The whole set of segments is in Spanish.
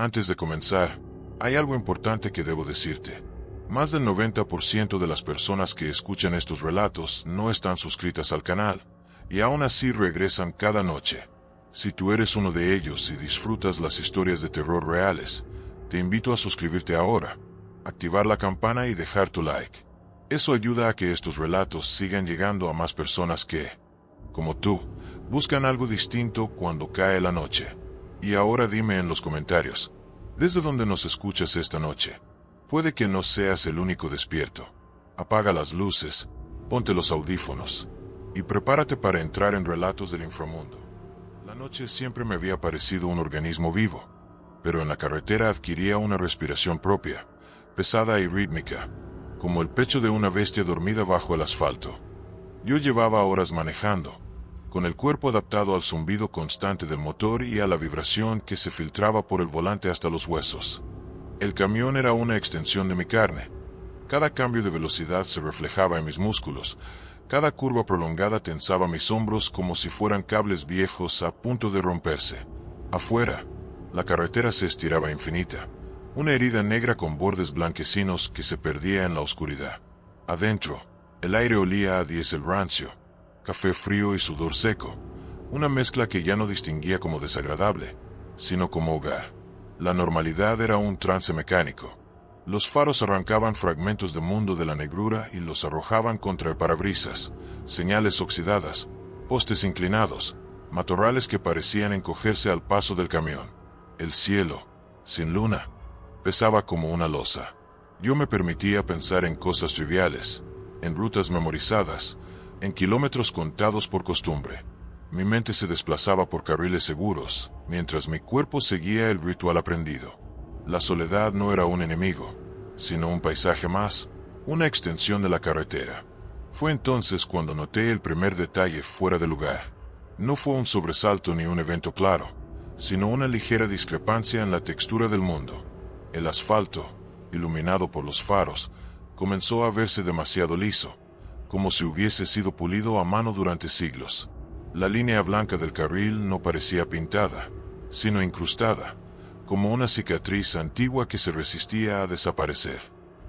Antes de comenzar, hay algo importante que debo decirte. Más del 90% de las personas que escuchan estos relatos no están suscritas al canal, y aún así regresan cada noche. Si tú eres uno de ellos y disfrutas las historias de terror reales, te invito a suscribirte ahora, activar la campana y dejar tu like. Eso ayuda a que estos relatos sigan llegando a más personas que, como tú, buscan algo distinto cuando cae la noche. Y ahora dime en los comentarios, ¿desde dónde nos escuchas esta noche? Puede que no seas el único despierto. Apaga las luces, ponte los audífonos, y prepárate para entrar en relatos del inframundo. La noche siempre me había parecido un organismo vivo, pero en la carretera adquiría una respiración propia, pesada y rítmica, como el pecho de una bestia dormida bajo el asfalto. Yo llevaba horas manejando, con el cuerpo adaptado al zumbido constante del motor y a la vibración que se filtraba por el volante hasta los huesos. El camión era una extensión de mi carne. Cada cambio de velocidad se reflejaba en mis músculos. Cada curva prolongada tensaba mis hombros como si fueran cables viejos a punto de romperse. Afuera, la carretera se estiraba infinita, una herida negra con bordes blanquecinos que se perdía en la oscuridad. Adentro, el aire olía a diésel rancio, café frío y sudor seco, una mezcla que ya no distinguía como desagradable, sino como hogar. La normalidad era un trance mecánico. Los faros arrancaban fragmentos de mundo de la negrura y los arrojaban contra el parabrisas, señales oxidadas, postes inclinados, matorrales que parecían encogerse al paso del camión. El cielo, sin luna, pesaba como una losa. Yo me permitía pensar en cosas triviales, en rutas memorizadas, en kilómetros contados por costumbre. Mi mente se desplazaba por carriles seguros, mientras mi cuerpo seguía el ritual aprendido. La soledad no era un enemigo, sino un paisaje más, una extensión de la carretera. Fue entonces cuando noté el primer detalle fuera de lugar. No fue un sobresalto ni un evento claro, sino una ligera discrepancia en la textura del mundo. El asfalto, iluminado por los faros, comenzó a verse demasiado liso, como si hubiese sido pulido a mano durante siglos. La línea blanca del carril no parecía pintada, sino incrustada, como una cicatriz antigua que se resistía a desaparecer.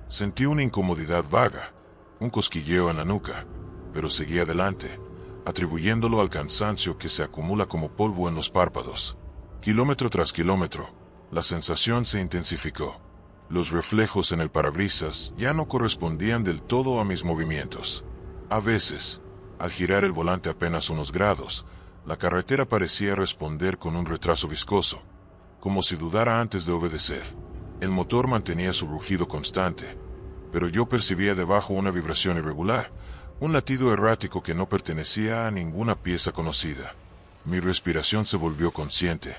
Sentí una incomodidad vaga, un cosquilleo en la nuca, pero seguí adelante, atribuyéndolo al cansancio que se acumula como polvo en los párpados. Kilómetro tras kilómetro, la sensación se intensificó. Los reflejos en el parabrisas ya no correspondían del todo a mis movimientos. A veces, al girar el volante apenas unos grados, la carretera parecía responder con un retraso viscoso, como si dudara antes de obedecer. El motor mantenía su rugido constante, pero yo percibía debajo una vibración irregular, un latido errático que no pertenecía a ninguna pieza conocida. Mi respiración se volvió consciente.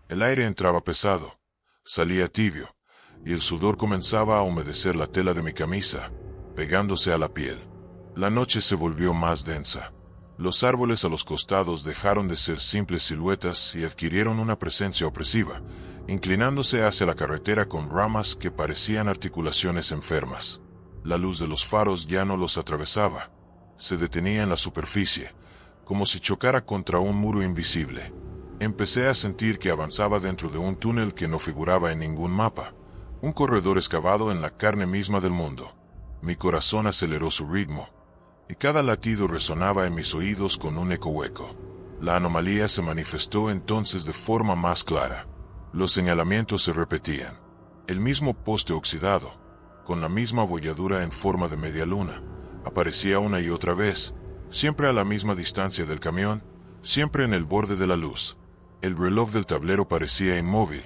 El aire entraba pesado, salía tibio, y el sudor comenzaba a humedecer la tela de mi camisa, pegándose a la piel. La noche se volvió más densa. Los árboles a los costados dejaron de ser simples siluetas y adquirieron una presencia opresiva, inclinándose hacia la carretera con ramas que parecían articulaciones enfermas. La luz de los faros ya no los atravesaba. Se detenía en la superficie, como si chocara contra un muro invisible. Empecé a sentir que avanzaba dentro de un túnel que no figuraba en ningún mapa, un corredor excavado en la carne misma del mundo. Mi corazón aceleró su ritmo, y cada latido resonaba en mis oídos con un eco hueco. La anomalía se manifestó entonces de forma más clara. Los señalamientos se repetían. El mismo poste oxidado, con la misma abolladura en forma de media luna, aparecía una y otra vez, siempre a la misma distancia del camión, siempre en el borde de la luz. El reloj del tablero parecía inmóvil,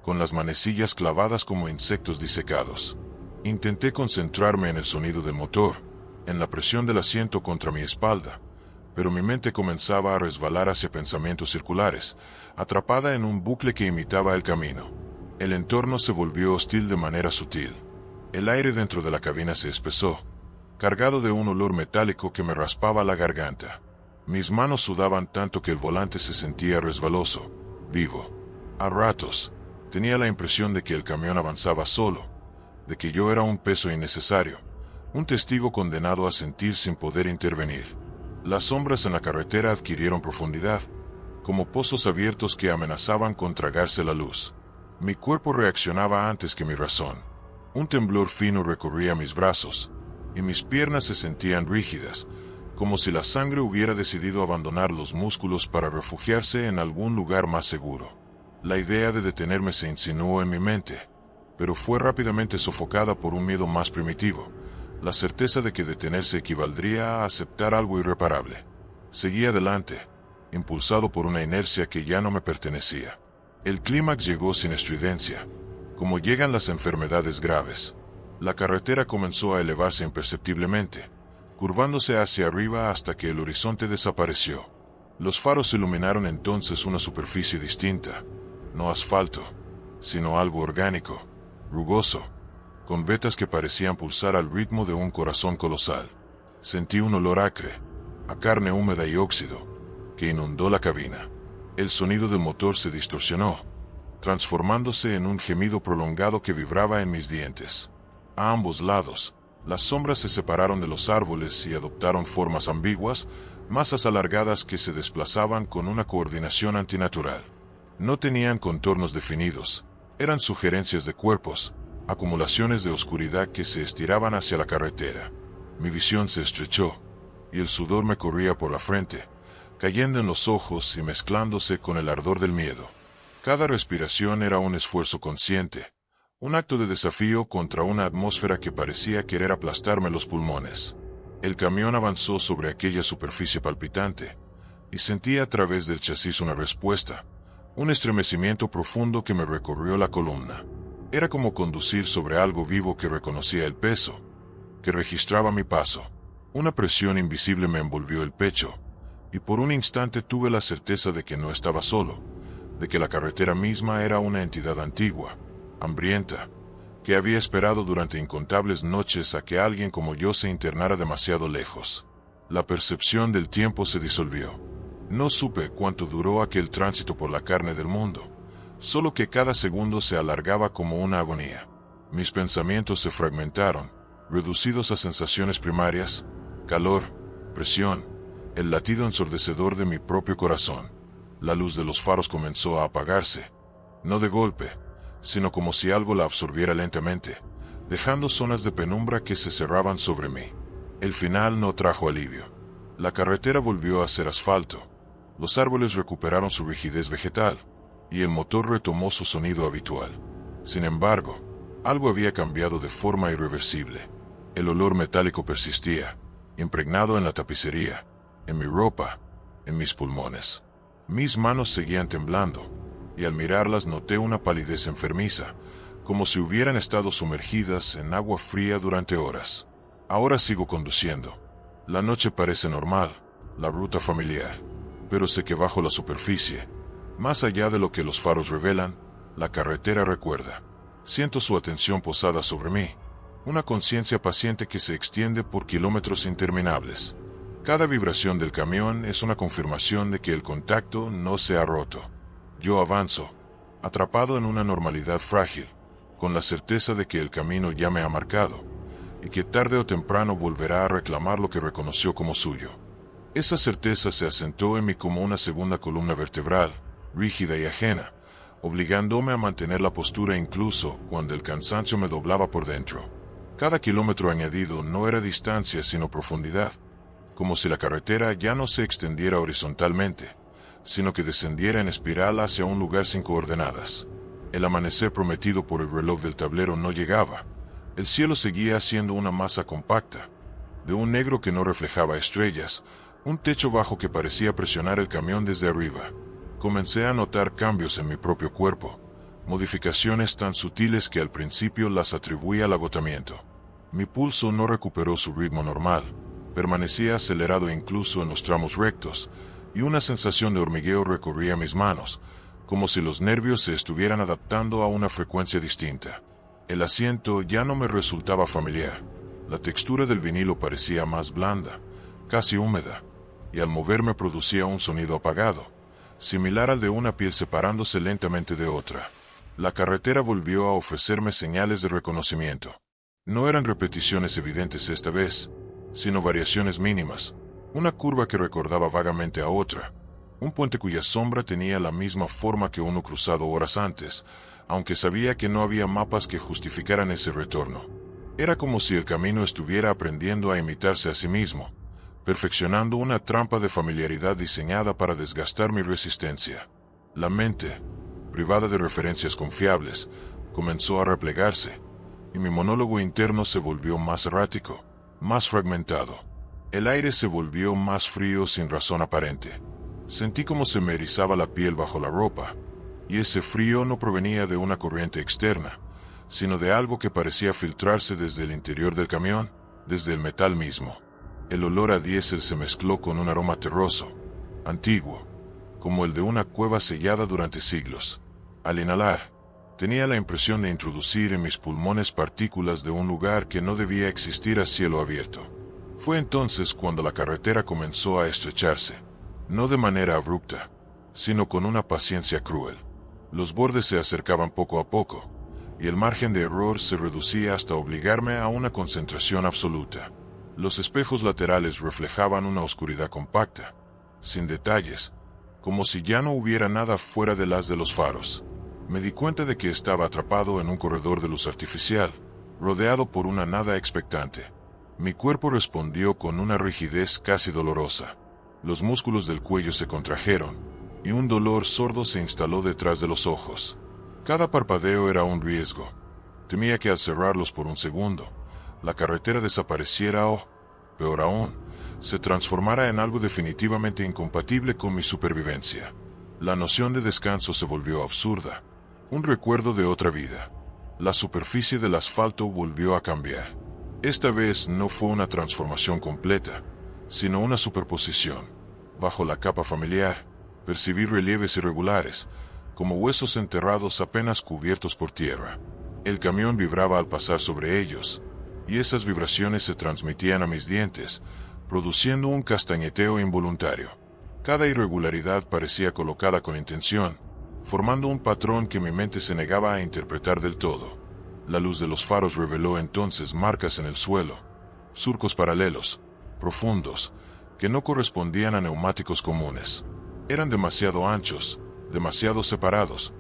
con las manecillas clavadas como insectos disecados. Intenté concentrarme en el sonido del motor, en la presión del asiento contra mi espalda, pero mi mente comenzaba a resbalar hacia pensamientos circulares, atrapada en un bucle que imitaba el camino. El entorno se volvió hostil de manera sutil. El aire dentro de la cabina se espesó, cargado de un olor metálico que me raspaba la garganta. Mis manos sudaban tanto que el volante se sentía resbaloso, vivo. A ratos, tenía la impresión de que el camión avanzaba solo, de que yo era un peso innecesario, un testigo condenado a sentir sin poder intervenir. Las sombras en la carretera adquirieron profundidad, como pozos abiertos que amenazaban con tragarse la luz. Mi cuerpo reaccionaba antes que mi razón. Un temblor fino recorría mis brazos, y mis piernas se sentían rígidas, como si la sangre hubiera decidido abandonar los músculos para refugiarse en algún lugar más seguro. La idea de detenerme se insinuó en mi mente, pero fue rápidamente sofocada por un miedo más primitivo, la certeza de que detenerse equivaldría a aceptar algo irreparable. Seguí adelante, impulsado por una inercia que ya no me pertenecía. El clímax llegó sin estridencia, como llegan las enfermedades graves. La carretera comenzó a elevarse imperceptiblemente, curvándose hacia arriba hasta que el horizonte desapareció. Los faros iluminaron entonces una superficie distinta, no asfalto, sino algo orgánico, rugoso, con vetas que parecían pulsar al ritmo de un corazón colosal. Sentí un olor acre, a carne húmeda y óxido, que inundó la cabina. El sonido del motor se distorsionó, transformándose en un gemido prolongado que vibraba en mis dientes. A ambos lados, las sombras se separaron de los árboles y adoptaron formas ambiguas, masas alargadas que se desplazaban con una coordinación antinatural. No tenían contornos definidos, eran sugerencias de cuerpos, acumulaciones de oscuridad que se estiraban hacia la carretera. Mi visión se estrechó, y el sudor me corría por la frente, cayendo en los ojos y mezclándose con el ardor del miedo. Cada respiración era un esfuerzo consciente, un acto de desafío contra una atmósfera que parecía querer aplastarme los pulmones. El camión avanzó sobre aquella superficie palpitante, y sentí a través del chasis una respuesta, un estremecimiento profundo que me recorrió la columna. Era como conducir sobre algo vivo que reconocía el peso, que registraba mi paso. Una presión invisible me envolvió el pecho, y por un instante tuve la certeza de que no estaba solo, de que la carretera misma era una entidad antigua, hambrienta, que había esperado durante incontables noches a que alguien como yo se internara demasiado lejos. La percepción del tiempo se disolvió. No supe cuánto duró aquel tránsito por la carne del mundo, solo que cada segundo se alargaba como una agonía. Mis pensamientos se fragmentaron, reducidos a sensaciones primarias, calor, presión, el latido ensordecedor de mi propio corazón. La luz de los faros comenzó a apagarse, no de golpe, sino como si algo la absorbiera lentamente, dejando zonas de penumbra que se cerraban sobre mí. El final no trajo alivio. La carretera volvió a ser asfalto, los árboles recuperaron su rigidez vegetal, y el motor retomó su sonido habitual. Sin embargo, algo había cambiado de forma irreversible. El olor metálico persistía, impregnado en la tapicería, en mi ropa, en mis pulmones. Mis manos seguían temblando, y al mirarlas noté una palidez enfermiza, como si hubieran estado sumergidas en agua fría durante horas. Ahora sigo conduciendo. La noche parece normal, la ruta familiar, pero sé que bajo la superficie, más allá de lo que los faros revelan, la carretera recuerda. Siento su atención posada sobre mí, una conciencia paciente que se extiende por kilómetros interminables. Cada vibración del camión es una confirmación de que el contacto no se ha roto. Yo avanzo, atrapado en una normalidad frágil, con la certeza de que el camino ya me ha marcado, y que tarde o temprano volverá a reclamar lo que reconoció como suyo. Esa certeza se asentó en mí como una segunda columna vertebral, rígida y ajena, obligándome a mantener la postura incluso cuando el cansancio me doblaba por dentro. Cada kilómetro añadido no era distancia sino profundidad, como si la carretera ya no se extendiera horizontalmente, sino que descendiera en espiral hacia un lugar sin coordenadas. El amanecer prometido por el reloj del tablero no llegaba. El cielo seguía siendo una masa compacta, de un negro que no reflejaba estrellas, un techo bajo que parecía presionar el camión desde arriba. Comencé a notar cambios en mi propio cuerpo, modificaciones tan sutiles que al principio las atribuía al agotamiento. Mi pulso no recuperó su ritmo normal, permanecía acelerado incluso en los tramos rectos, y una sensación de hormigueo recorría mis manos, como si los nervios se estuvieran adaptando a una frecuencia distinta. El asiento ya no me resultaba familiar. La textura del vinilo parecía más blanda, casi húmeda, y al moverme producía un sonido apagado, similar al de una piel separándose lentamente de otra. La carretera volvió a ofrecerme señales de reconocimiento. No eran repeticiones evidentes esta vez, sino variaciones mínimas, una curva que recordaba vagamente a otra, un puente cuya sombra tenía la misma forma que uno cruzado horas antes, aunque sabía que no había mapas que justificaran ese retorno. Era como si el camino estuviera aprendiendo a imitarse a sí mismo, perfeccionando una trampa de familiaridad diseñada para desgastar mi resistencia. La mente, privada de referencias confiables, comenzó a replegarse, y mi monólogo interno se volvió más errático, más fragmentado. El aire se volvió más frío sin razón aparente. Sentí como se me erizaba la piel bajo la ropa, y ese frío no provenía de una corriente externa, sino de algo que parecía filtrarse desde el interior del camión, desde el metal mismo. El olor a diésel se mezcló con un aroma terroso, antiguo, como el de una cueva sellada durante siglos. Al inhalar, tenía la impresión de introducir en mis pulmones partículas de un lugar que no debía existir a cielo abierto. Fue entonces cuando la carretera comenzó a estrecharse, no de manera abrupta, sino con una paciencia cruel. Los bordes se acercaban poco a poco, y el margen de error se reducía hasta obligarme a una concentración absoluta. Los espejos laterales reflejaban una oscuridad compacta, sin detalles, como si ya no hubiera nada fuera del haz de los faros. Me di cuenta de que estaba atrapado en un corredor de luz artificial, rodeado por una nada expectante. Mi cuerpo respondió con una rigidez casi dolorosa. Los músculos del cuello se contrajeron, y un dolor sordo se instaló detrás de los ojos. Cada parpadeo era un riesgo. Temía que al cerrarlos por un segundo, la carretera desapareciera o, peor aún, se transformara en algo definitivamente incompatible con mi supervivencia. La noción de descanso se volvió absurda, un recuerdo de otra vida. La superficie del asfalto volvió a cambiar. Esta vez no fue una transformación completa, sino una superposición. Bajo la capa familiar, percibí relieves irregulares, como huesos enterrados apenas cubiertos por tierra. El camión vibraba al pasar sobre ellos, y esas vibraciones se transmitían a mis dientes, produciendo un castañeteo involuntario. Cada irregularidad parecía colocada con intención, formando un patrón que mi mente se negaba a interpretar del todo. La luz de los faros reveló entonces marcas en el suelo, surcos paralelos, profundos, que no correspondían a neumáticos comunes. Eran demasiado anchos, demasiado separados,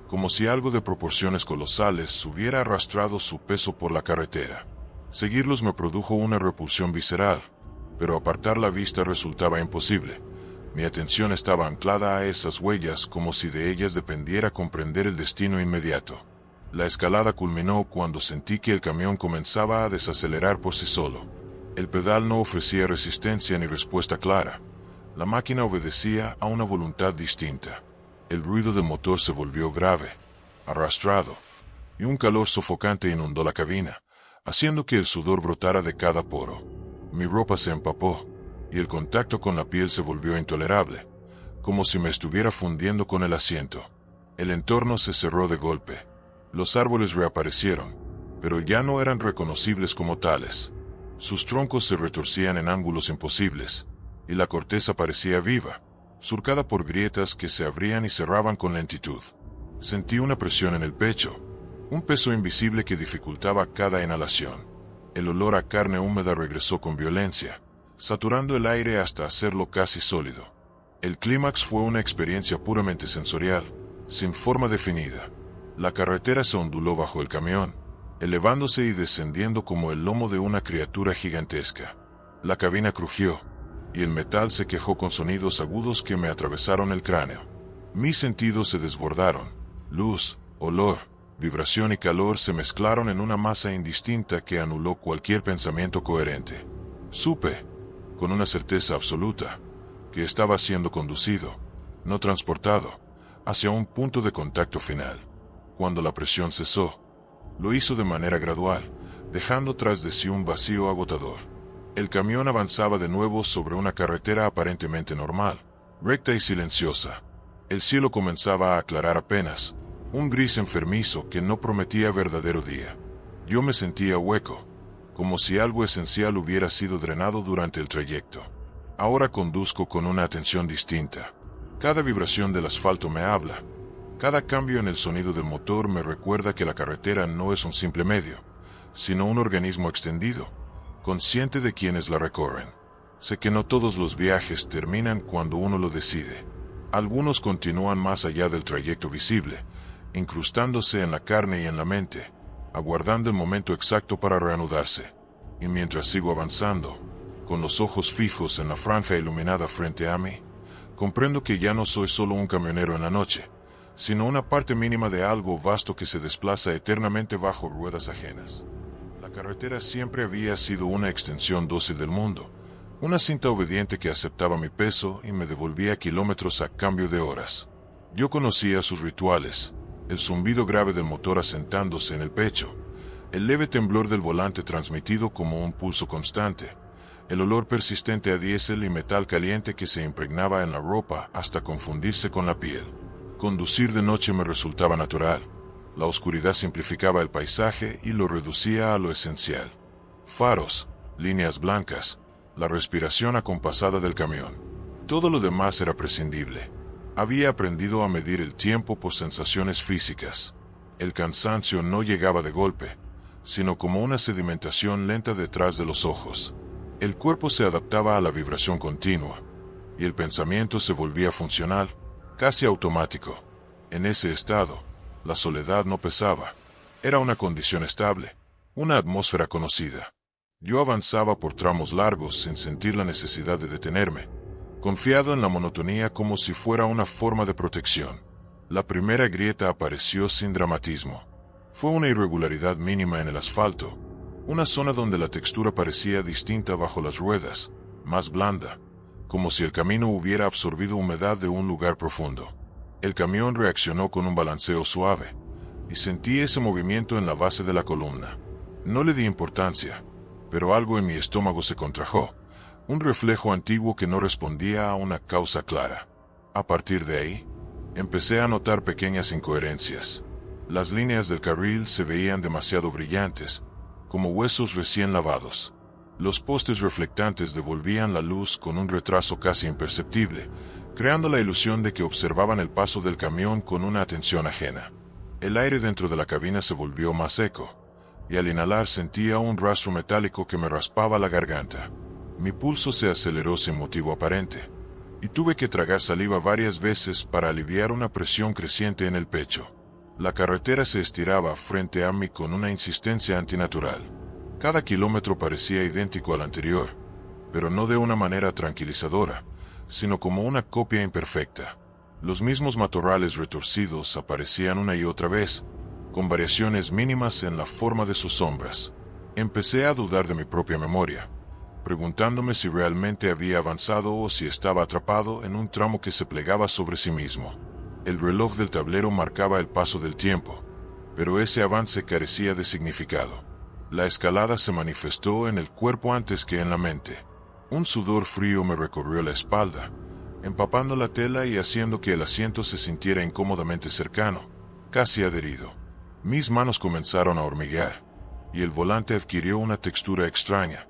como si algo de proporciones colosales hubiera arrastrado su peso por la carretera. Seguirlos me produjo una repulsión visceral, pero apartar la vista resultaba imposible. Mi atención estaba anclada a esas huellas como si de ellas dependiera comprender el destino inmediato. La escalada culminó cuando sentí que el camión comenzaba a desacelerar por sí solo. El pedal no ofrecía resistencia ni respuesta clara. La máquina obedecía a una voluntad distinta. El ruido del motor se volvió grave, arrastrado, y un calor sofocante inundó la cabina, haciendo que el sudor brotara de cada poro. Mi ropa se empapó, y el contacto con la piel se volvió intolerable, como si me estuviera fundiendo con el asiento. El entorno se cerró de golpe. Los árboles reaparecieron, pero ya no eran reconocibles como tales. Sus troncos se retorcían en ángulos imposibles, y la corteza parecía viva, surcada por grietas que se abrían y cerraban con lentitud. Sentí una presión en el pecho, un peso invisible que dificultaba cada inhalación. El olor a carne húmeda regresó con violencia, saturando el aire hasta hacerlo casi sólido. El clímax fue una experiencia puramente sensorial, sin forma definida. La carretera se onduló bajo el camión, elevándose y descendiendo como el lomo de una criatura gigantesca. La cabina crujió, y el metal se quejó con sonidos agudos que me atravesaron el cráneo. Mis sentidos se desbordaron. Luz, olor, vibración y calor se mezclaron en una masa indistinta que anuló cualquier pensamiento coherente. Supe, con una certeza absoluta, que estaba siendo conducido, no transportado, hacia un punto de contacto final. Cuando la presión cesó, lo hizo de manera gradual, dejando tras de sí un vacío agotador. El camión avanzaba de nuevo sobre una carretera aparentemente normal, recta y silenciosa. El cielo comenzaba a aclarar apenas, un gris enfermizo que no prometía verdadero día. Yo me sentía hueco, como si algo esencial hubiera sido drenado durante el trayecto. Ahora conduzco con una atención distinta. Cada vibración del asfalto me habla. Cada cambio en el sonido del motor me recuerda que la carretera no es un simple medio, sino un organismo extendido, consciente de quienes la recorren. Sé que no todos los viajes terminan cuando uno lo decide. Algunos continúan más allá del trayecto visible, incrustándose en la carne y en la mente, aguardando el momento exacto para reanudarse. Y mientras sigo avanzando, con los ojos fijos en la franja iluminada frente a mí, comprendo que ya no soy solo un camionero en la noche, sino una parte mínima de algo vasto que se desplaza eternamente bajo ruedas ajenas. La carretera siempre había sido una extensión dócil del mundo, una cinta obediente que aceptaba mi peso y me devolvía kilómetros a cambio de horas. Yo conocía sus rituales, el zumbido grave del motor asentándose en el pecho, el leve temblor del volante transmitido como un pulso constante, el olor persistente a diésel y metal caliente que se impregnaba en la ropa hasta confundirse con la piel. Conducir de noche me resultaba natural. La oscuridad simplificaba el paisaje y lo reducía a lo esencial. Faros, líneas blancas, la respiración acompasada del camión. Todo lo demás era prescindible. Había aprendido a medir el tiempo por sensaciones físicas. El cansancio no llegaba de golpe, sino como una sedimentación lenta detrás de los ojos. El cuerpo se adaptaba a la vibración continua, y el pensamiento se volvía funcional, casi automático. En ese estado, la soledad no pesaba. Era una condición estable, una atmósfera conocida. Yo avanzaba por tramos largos sin sentir la necesidad de detenerme, confiado en la monotonía como si fuera una forma de protección. La primera grieta apareció sin dramatismo. Fue una irregularidad mínima en el asfalto, una zona donde la textura parecía distinta bajo las ruedas, más blanda, como si el camino hubiera absorbido humedad de un lugar profundo. El camión reaccionó con un balanceo suave, y sentí ese movimiento en la base de la columna. No le di importancia, pero algo en mi estómago se contrajo, un reflejo antiguo que no respondía a una causa clara. A partir de ahí, empecé a notar pequeñas incoherencias. Las líneas del carril se veían demasiado brillantes, como huesos recién lavados. Los postes reflectantes devolvían la luz con un retraso casi imperceptible, creando la ilusión de que observaban el paso del camión con una atención ajena. El aire dentro de la cabina se volvió más seco, y al inhalar sentía un rastro metálico que me raspaba la garganta. Mi pulso se aceleró sin motivo aparente, y tuve que tragar saliva varias veces para aliviar una presión creciente en el pecho. La carretera se estiraba frente a mí con una insistencia antinatural. Cada kilómetro parecía idéntico al anterior, pero no de una manera tranquilizadora, sino como una copia imperfecta. Los mismos matorrales retorcidos aparecían una y otra vez, con variaciones mínimas en la forma de sus sombras. Empecé a dudar de mi propia memoria, preguntándome si realmente había avanzado o si estaba atrapado en un tramo que se plegaba sobre sí mismo. El reloj del tablero marcaba el paso del tiempo, pero ese avance carecía de significado. La escalada se manifestó en el cuerpo antes que en la mente. Un sudor frío me recorrió la espalda, empapando la tela y haciendo que el asiento se sintiera incómodamente cercano, casi adherido. Mis manos comenzaron a hormiguear, y el volante adquirió una textura extraña,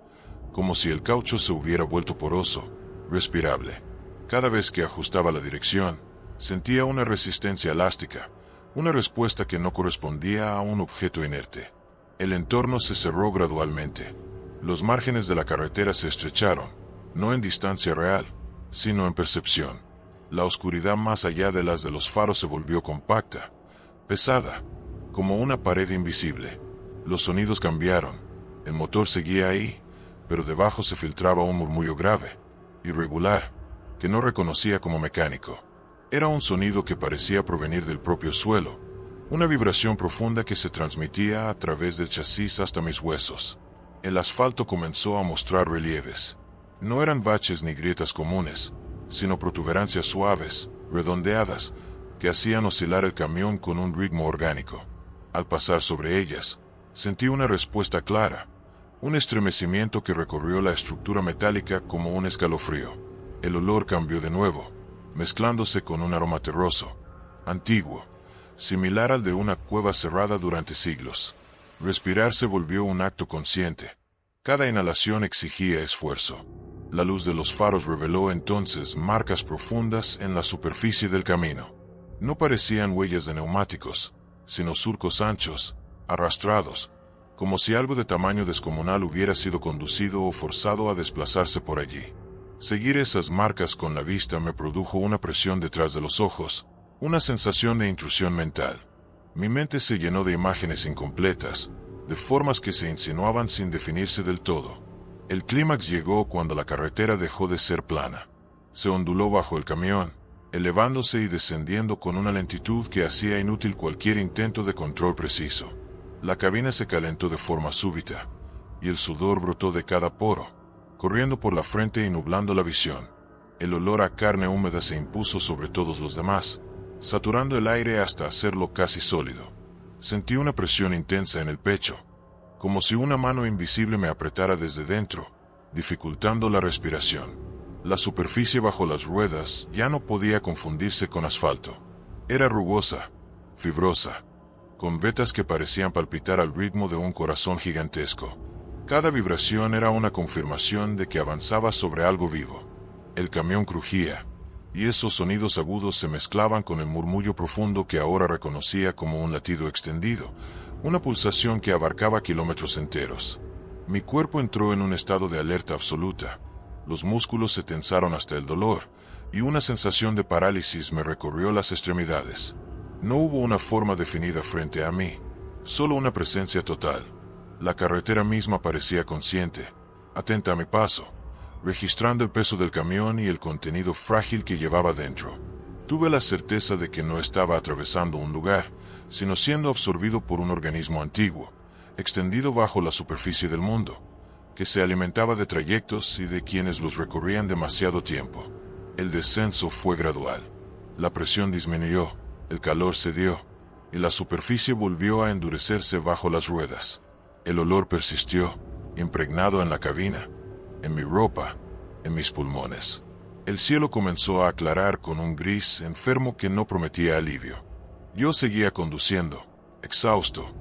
como si el caucho se hubiera vuelto poroso, respirable. Cada vez que ajustaba la dirección, sentía una resistencia elástica, una respuesta que no correspondía a un objeto inerte. El entorno se cerró gradualmente. Los márgenes de la carretera se estrecharon, no en distancia real, sino en percepción. La oscuridad más allá de las de los faros se volvió compacta, pesada, como una pared invisible. Los sonidos cambiaron. El motor seguía ahí, pero debajo se filtraba un murmullo grave, irregular, que no reconocía como mecánico. Era un sonido que parecía provenir del propio suelo, una vibración profunda que se transmitía a través del chasis hasta mis huesos. El asfalto comenzó a mostrar relieves. No eran baches ni grietas comunes, sino protuberancias suaves, redondeadas, que hacían oscilar el camión con un ritmo orgánico. Al pasar sobre ellas, sentí una respuesta clara, un estremecimiento que recorrió la estructura metálica como un escalofrío. El olor cambió de nuevo, mezclándose con un aroma terroso, antiguo, similar al de una cueva cerrada durante siglos. Respirar se volvió un acto consciente. Cada inhalación exigía esfuerzo. La luz de los faros reveló entonces marcas profundas en la superficie del camino. No parecían huellas de neumáticos, sino surcos anchos, arrastrados, como si algo de tamaño descomunal hubiera sido conducido o forzado a desplazarse por allí. Seguir esas marcas con la vista me produjo una presión detrás de los ojos, una sensación de intrusión mental. Mi mente se llenó de imágenes incompletas, de formas que se insinuaban sin definirse del todo. El clímax llegó cuando la carretera dejó de ser plana. Se onduló bajo el camión, elevándose y descendiendo con una lentitud que hacía inútil cualquier intento de control preciso. La cabina se calentó de forma súbita, y el sudor brotó de cada poro, corriendo por la frente y nublando la visión. El olor a carne húmeda se impuso sobre todos los demás, saturando el aire hasta hacerlo casi sólido. Sentí una presión intensa en el pecho, como si una mano invisible me apretara desde dentro, dificultando la respiración. La superficie bajo las ruedas ya no podía confundirse con asfalto. Era rugosa, fibrosa, con vetas que parecían palpitar al ritmo de un corazón gigantesco. Cada vibración era una confirmación de que avanzaba sobre algo vivo. El camión crujía, y esos sonidos agudos se mezclaban con el murmullo profundo que ahora reconocía como un latido extendido, una pulsación que abarcaba kilómetros enteros. Mi cuerpo entró en un estado de alerta absoluta. Los músculos se tensaron hasta el dolor, y una sensación de parálisis me recorrió las extremidades. No hubo una forma definida frente a mí, solo una presencia total. La carretera misma parecía consciente, atenta a mi paso, registrando el peso del camión y el contenido frágil que llevaba dentro. Tuve la certeza de que no estaba atravesando un lugar, sino siendo absorbido por un organismo antiguo, extendido bajo la superficie del mundo, que se alimentaba de trayectos y de quienes los recorrían demasiado tiempo. El descenso fue gradual. La presión disminuyó, el calor cedió, y la superficie volvió a endurecerse bajo las ruedas. El olor persistió, impregnado en la cabina, en mi ropa, en mis pulmones. El cielo comenzó a aclarar con un gris enfermo que no prometía alivio. Yo seguía conduciendo, exhausto,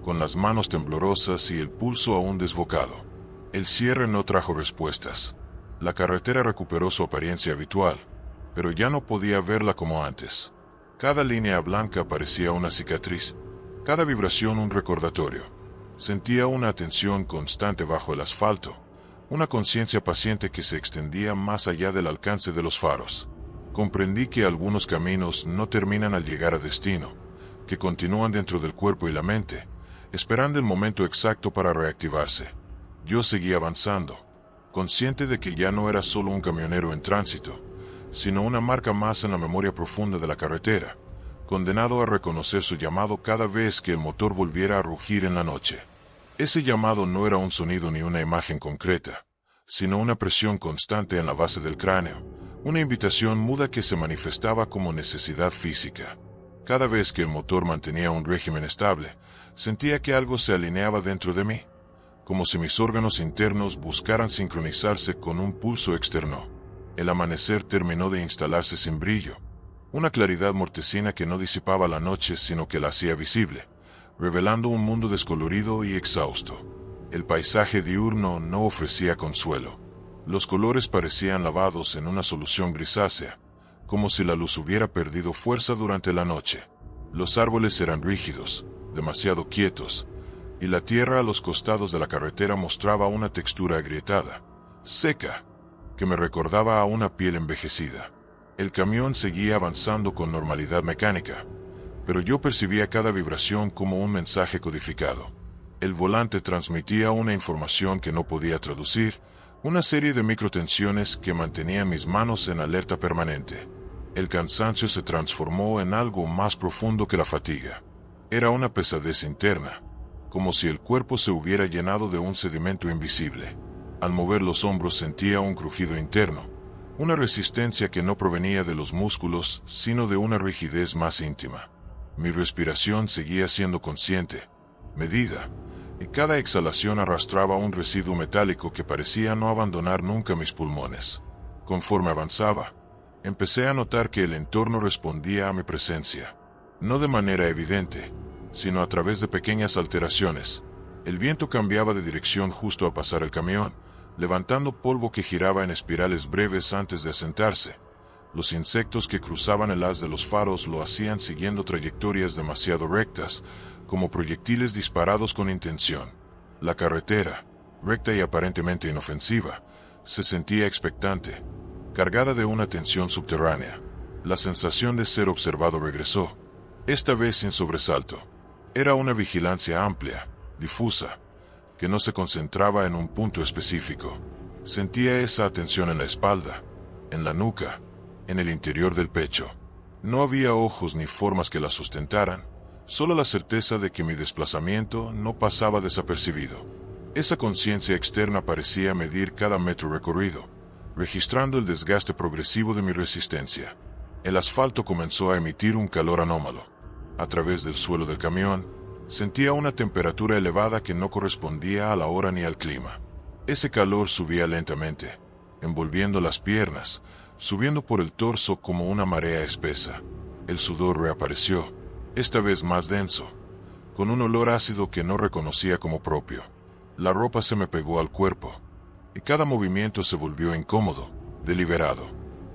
con las manos temblorosas y el pulso aún desbocado. El cierre no trajo respuestas. La carretera recuperó su apariencia habitual, pero ya no podía verla como antes. Cada línea blanca parecía una cicatriz, cada vibración un recordatorio. Sentía una atención constante bajo el asfalto, una conciencia paciente que se extendía más allá del alcance de los faros. Comprendí que algunos caminos no terminan al llegar a destino, que continúan dentro del cuerpo y la mente, esperando el momento exacto para reactivarse. Yo seguía avanzando, consciente de que ya no era solo un camionero en tránsito, sino una marca más en la memoria profunda de la carretera, condenado a reconocer su llamado cada vez que el motor volviera a rugir en la noche. Ese llamado no era un sonido ni una imagen concreta, sino una presión constante en la base del cráneo, una invitación muda que se manifestaba como necesidad física. Cada vez que el motor mantenía un régimen estable, sentía que algo se alineaba dentro de mí, como si mis órganos internos buscaran sincronizarse con un pulso externo. El amanecer terminó de instalarse sin brillo, una claridad mortecina que no disipaba la noche sino que la hacía visible, revelando un mundo descolorido y exhausto. El paisaje diurno no ofrecía consuelo. Los colores parecían lavados en una solución grisácea, como si la luz hubiera perdido fuerza durante la noche. Los árboles eran rígidos, demasiado quietos, y la tierra a los costados de la carretera mostraba una textura agrietada, seca, que me recordaba a una piel envejecida. El camión seguía avanzando con normalidad mecánica, pero yo percibía cada vibración como un mensaje codificado. El volante transmitía una información que no podía traducir, una serie de microtensiones que mantenían mis manos en alerta permanente. El cansancio se transformó en algo más profundo que la fatiga. Era una pesadez interna, como si el cuerpo se hubiera llenado de un sedimento invisible. Al mover los hombros sentía un crujido interno, una resistencia que no provenía de los músculos, sino de una rigidez más íntima. Mi respiración seguía siendo consciente, medida, y cada exhalación arrastraba un residuo metálico que parecía no abandonar nunca mis pulmones. Conforme avanzaba, empecé a notar que el entorno respondía a mi presencia, no de manera evidente, sino a través de pequeñas alteraciones. El viento cambiaba de dirección justo al pasar el camión, levantando polvo que giraba en espirales breves antes de asentarse. Los insectos que cruzaban el haz de los faros lo hacían siguiendo trayectorias demasiado rectas, como proyectiles disparados con intención. La carretera, recta y aparentemente inofensiva, se sentía expectante, cargada de una tensión subterránea. La sensación de ser observado regresó, esta vez sin sobresalto. Era una vigilancia amplia, difusa, que no se concentraba en un punto específico. Sentía esa atención en la espalda, en la nuca, en el interior del pecho. No había ojos ni formas que la sustentaran, solo la certeza de que mi desplazamiento no pasaba desapercibido. Esa conciencia externa parecía medir cada metro recorrido, registrando el desgaste progresivo de mi resistencia. El asfalto comenzó a emitir un calor anómalo. A través del suelo del camión, sentía una temperatura elevada que no correspondía a la hora ni al clima. Ese calor subía lentamente, envolviendo las piernas, subiendo por el torso como una marea espesa. El sudor reapareció, esta vez más denso, con un olor ácido que no reconocía como propio. La ropa se me pegó al cuerpo, y cada movimiento se volvió incómodo, deliberado.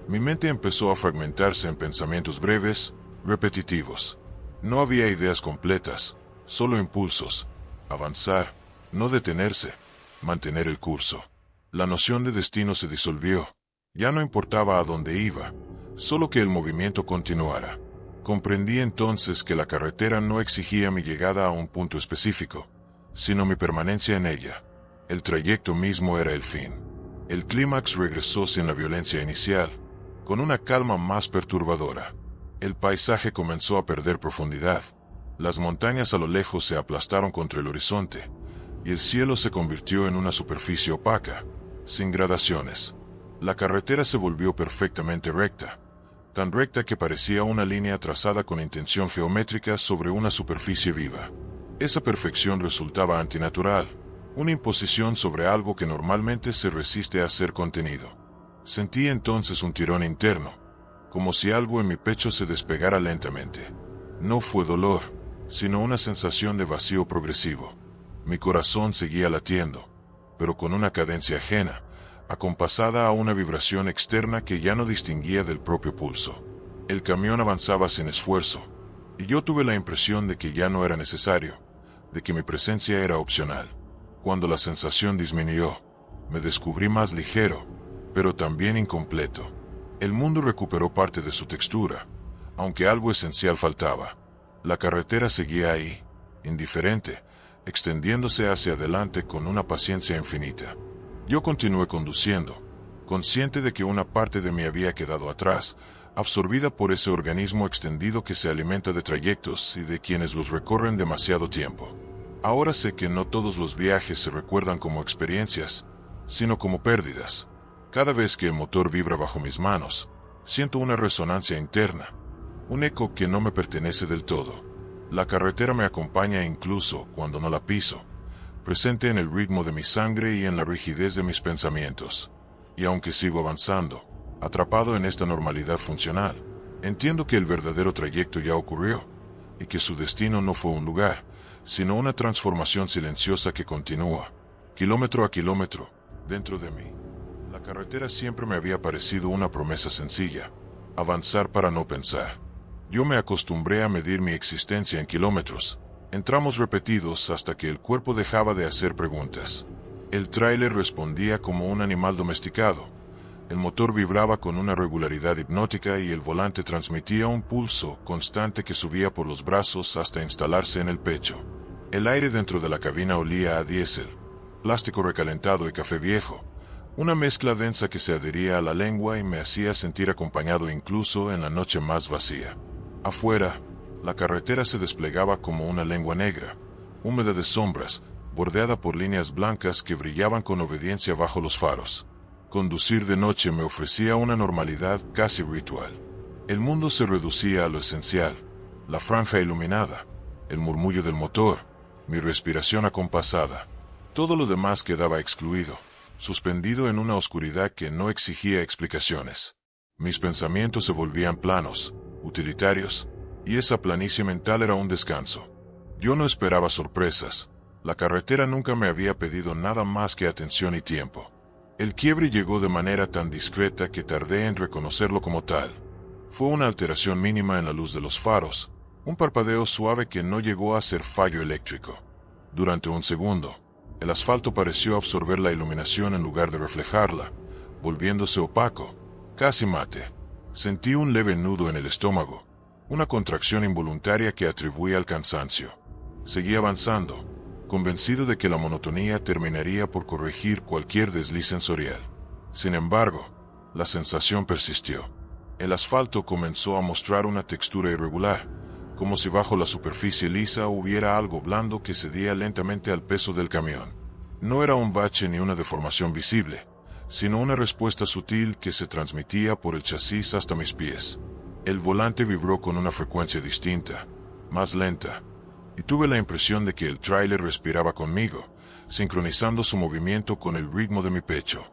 Mi mente empezó a fragmentarse en pensamientos breves, repetitivos. No había ideas completas, solo impulsos. Avanzar, no detenerse, mantener el curso. La noción de destino se disolvió. Ya no importaba a dónde iba, solo que el movimiento continuara. Comprendí entonces que la carretera no exigía mi llegada a un punto específico, sino mi permanencia en ella. El trayecto mismo era el fin. El clímax regresó sin la violencia inicial, con una calma más perturbadora. El paisaje comenzó a perder profundidad. Las montañas a lo lejos se aplastaron contra el horizonte, y el cielo se convirtió en una superficie opaca, sin gradaciones. La carretera se volvió perfectamente recta, tan recta que parecía una línea trazada con intención geométrica sobre una superficie viva. Esa perfección resultaba antinatural, una imposición sobre algo que normalmente se resiste a ser contenido. Sentí entonces un tirón interno, como si algo en mi pecho se despegara lentamente. No fue dolor, sino una sensación de vacío progresivo. Mi corazón seguía latiendo, pero con una cadencia ajena, acompasada a una vibración externa que ya no distinguía del propio pulso. El camión avanzaba sin esfuerzo, y yo tuve la impresión de que ya no era necesario, de que mi presencia era opcional. Cuando la sensación disminuyó, me descubrí más ligero, pero también incompleto. El mundo recuperó parte de su textura, aunque algo esencial faltaba. La carretera seguía ahí, indiferente, extendiéndose hacia adelante con una paciencia infinita. Yo continué conduciendo, consciente de que una parte de mí había quedado atrás, absorbida por ese organismo extendido que se alimenta de trayectos y de quienes los recorren demasiado tiempo. Ahora sé que no todos los viajes se recuerdan como experiencias, sino como pérdidas. Cada vez que el motor vibra bajo mis manos, siento una resonancia interna, un eco que no me pertenece del todo. La carretera me acompaña incluso cuando no la piso, presente en el ritmo de mi sangre y en la rigidez de mis pensamientos. Y aunque sigo avanzando, atrapado en esta normalidad funcional, entiendo que el verdadero trayecto ya ocurrió, y que su destino no fue un lugar, sino una transformación silenciosa que continúa, kilómetro a kilómetro, dentro de mí. La carretera siempre me había parecido una promesa sencilla, avanzar para no pensar. Yo me acostumbré a medir mi existencia en kilómetros, en tramos repetidos hasta que el cuerpo dejaba de hacer preguntas. El tráiler respondía como un animal domesticado. El motor vibraba con una regularidad hipnótica y el volante transmitía un pulso constante que subía por los brazos hasta instalarse en el pecho. El aire dentro de la cabina olía a diésel, plástico recalentado y café viejo, una mezcla densa que se adhería a la lengua y me hacía sentir acompañado incluso en la noche más vacía. Afuera, la carretera se desplegaba como una lengua negra, húmeda de sombras, bordeada por líneas blancas que brillaban con obediencia bajo los faros. Conducir de noche me ofrecía una normalidad casi ritual. El mundo se reducía a lo esencial, la franja iluminada, el murmullo del motor, mi respiración acompasada. Todo lo demás quedaba excluido, suspendido en una oscuridad que no exigía explicaciones. Mis pensamientos se volvían planos, utilitarios, y esa planicie mental era un descanso. Yo no esperaba sorpresas. La carretera nunca me había pedido nada más que atención y tiempo. El quiebre llegó de manera tan discreta que tardé en reconocerlo como tal. Fue una alteración mínima en la luz de los faros, un parpadeo suave que no llegó a ser fallo eléctrico. Durante un segundo, el asfalto pareció absorber la iluminación en lugar de reflejarla, volviéndose opaco, casi mate. Sentí un leve nudo en el estómago, una contracción involuntaria que atribuía al cansancio. Seguí avanzando, convencido de que la monotonía terminaría por corregir cualquier desliz sensorial. Sin embargo, la sensación persistió. El asfalto comenzó a mostrar una textura irregular, como si bajo la superficie lisa hubiera algo blando que cedía lentamente al peso del camión. No era un bache ni una deformación visible, sino una respuesta sutil que se transmitía por el chasis hasta mis pies. El volante vibró con una frecuencia distinta, más lenta, y tuve la impresión de que el tráiler respiraba conmigo, sincronizando su movimiento con el ritmo de mi pecho.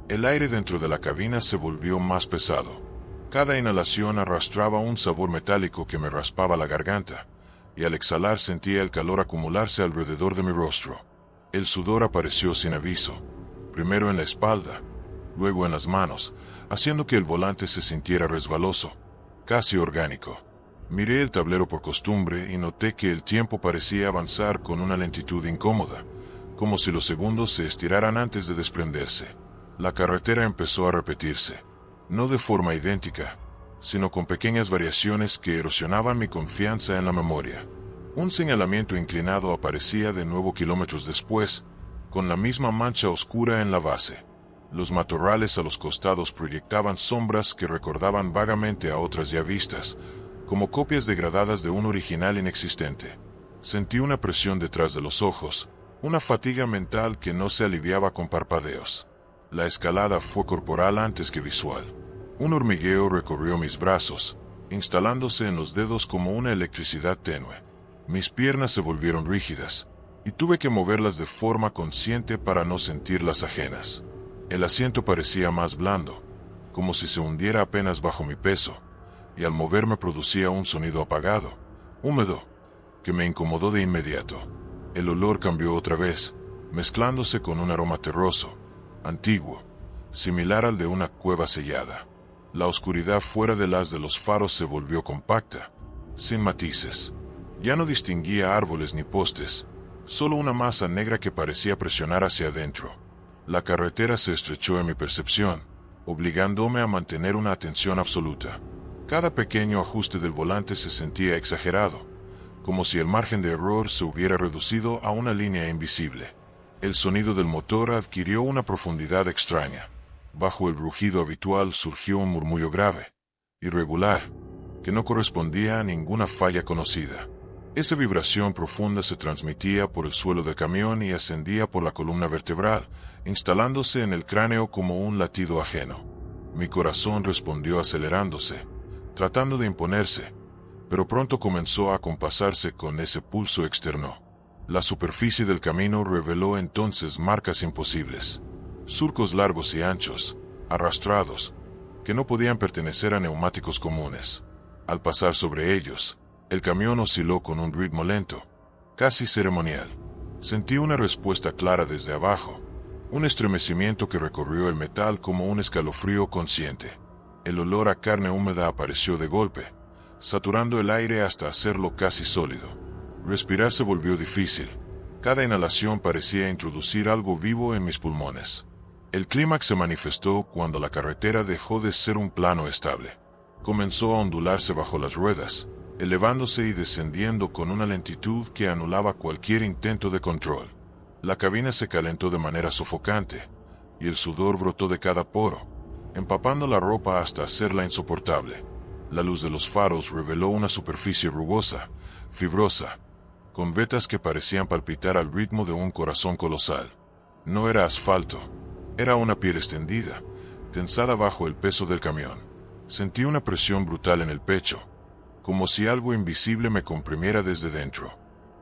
El aire dentro de la cabina se volvió más pesado. Cada inhalación arrastraba un sabor metálico que me raspaba la garganta, y al exhalar sentía el calor acumularse alrededor de mi rostro. El sudor apareció sin aviso, primero en la espalda, luego en las manos, haciendo que el volante se sintiera resbaloso, casi orgánico. Miré el tablero por costumbre y noté que el tiempo parecía avanzar con una lentitud incómoda, como si los segundos se estiraran antes de desprenderse. La carretera empezó a repetirse, no de forma idéntica, sino con pequeñas variaciones que erosionaban mi confianza en la memoria. Un señalamiento inclinado aparecía de nuevo kilómetros después, con la misma mancha oscura en la base. Los matorrales a los costados proyectaban sombras que recordaban vagamente a otras ya vistas, como copias degradadas de un original inexistente. Sentí una presión detrás de los ojos, una fatiga mental que no se aliviaba con parpadeos. La escalada fue corporal antes que visual. Un hormigueo recorrió mis brazos, instalándose en los dedos como una electricidad tenue. Mis piernas se volvieron rígidas, y tuve que moverlas de forma consciente para no sentirlas ajenas. El asiento parecía más blando, como si se hundiera apenas bajo mi peso, y al moverme producía un sonido apagado, húmedo, que me incomodó de inmediato. El olor cambió otra vez, mezclándose con un aroma terroso, antiguo, similar al de una cueva sellada. La oscuridad fuera del haz de los faros se volvió compacta, sin matices. Ya no distinguía árboles ni postes, solo una masa negra que parecía presionar hacia adentro. La carretera se estrechó en mi percepción, obligándome a mantener una atención absoluta. Cada pequeño ajuste del volante se sentía exagerado, como si el margen de error se hubiera reducido a una línea invisible. El sonido del motor adquirió una profundidad extraña. Bajo el rugido habitual surgió un murmullo grave, irregular, que no correspondía a ninguna falla conocida. Esa vibración profunda se transmitía por el suelo del camión y ascendía por la columna vertebral, instalándose en el cráneo como un latido ajeno. Mi corazón respondió acelerándose, tratando de imponerse, pero pronto comenzó a compasarse con ese pulso externo. La superficie del camino reveló entonces marcas imposibles. Surcos largos y anchos, arrastrados, que no podían pertenecer a neumáticos comunes. Al pasar sobre ellos, el camión osciló con un ritmo lento, casi ceremonial. Sentí una respuesta clara desde abajo, un estremecimiento que recorrió el metal como un escalofrío consciente. El olor a carne húmeda apareció de golpe, saturando el aire hasta hacerlo casi sólido. Respirar se volvió difícil. Cada inhalación parecía introducir algo vivo en mis pulmones. El clímax se manifestó cuando la carretera dejó de ser un plano estable. Comenzó a ondularse bajo las ruedas, elevándose y descendiendo con una lentitud que anulaba cualquier intento de control. La cabina se calentó de manera sofocante, y el sudor brotó de cada poro, empapando la ropa hasta hacerla insoportable. La luz de los faros reveló una superficie rugosa, fibrosa, con vetas que parecían palpitar al ritmo de un corazón colosal. No era asfalto, era una piel extendida, tensada bajo el peso del camión. Sentí una presión brutal en el pecho, como si algo invisible me comprimiera desde dentro.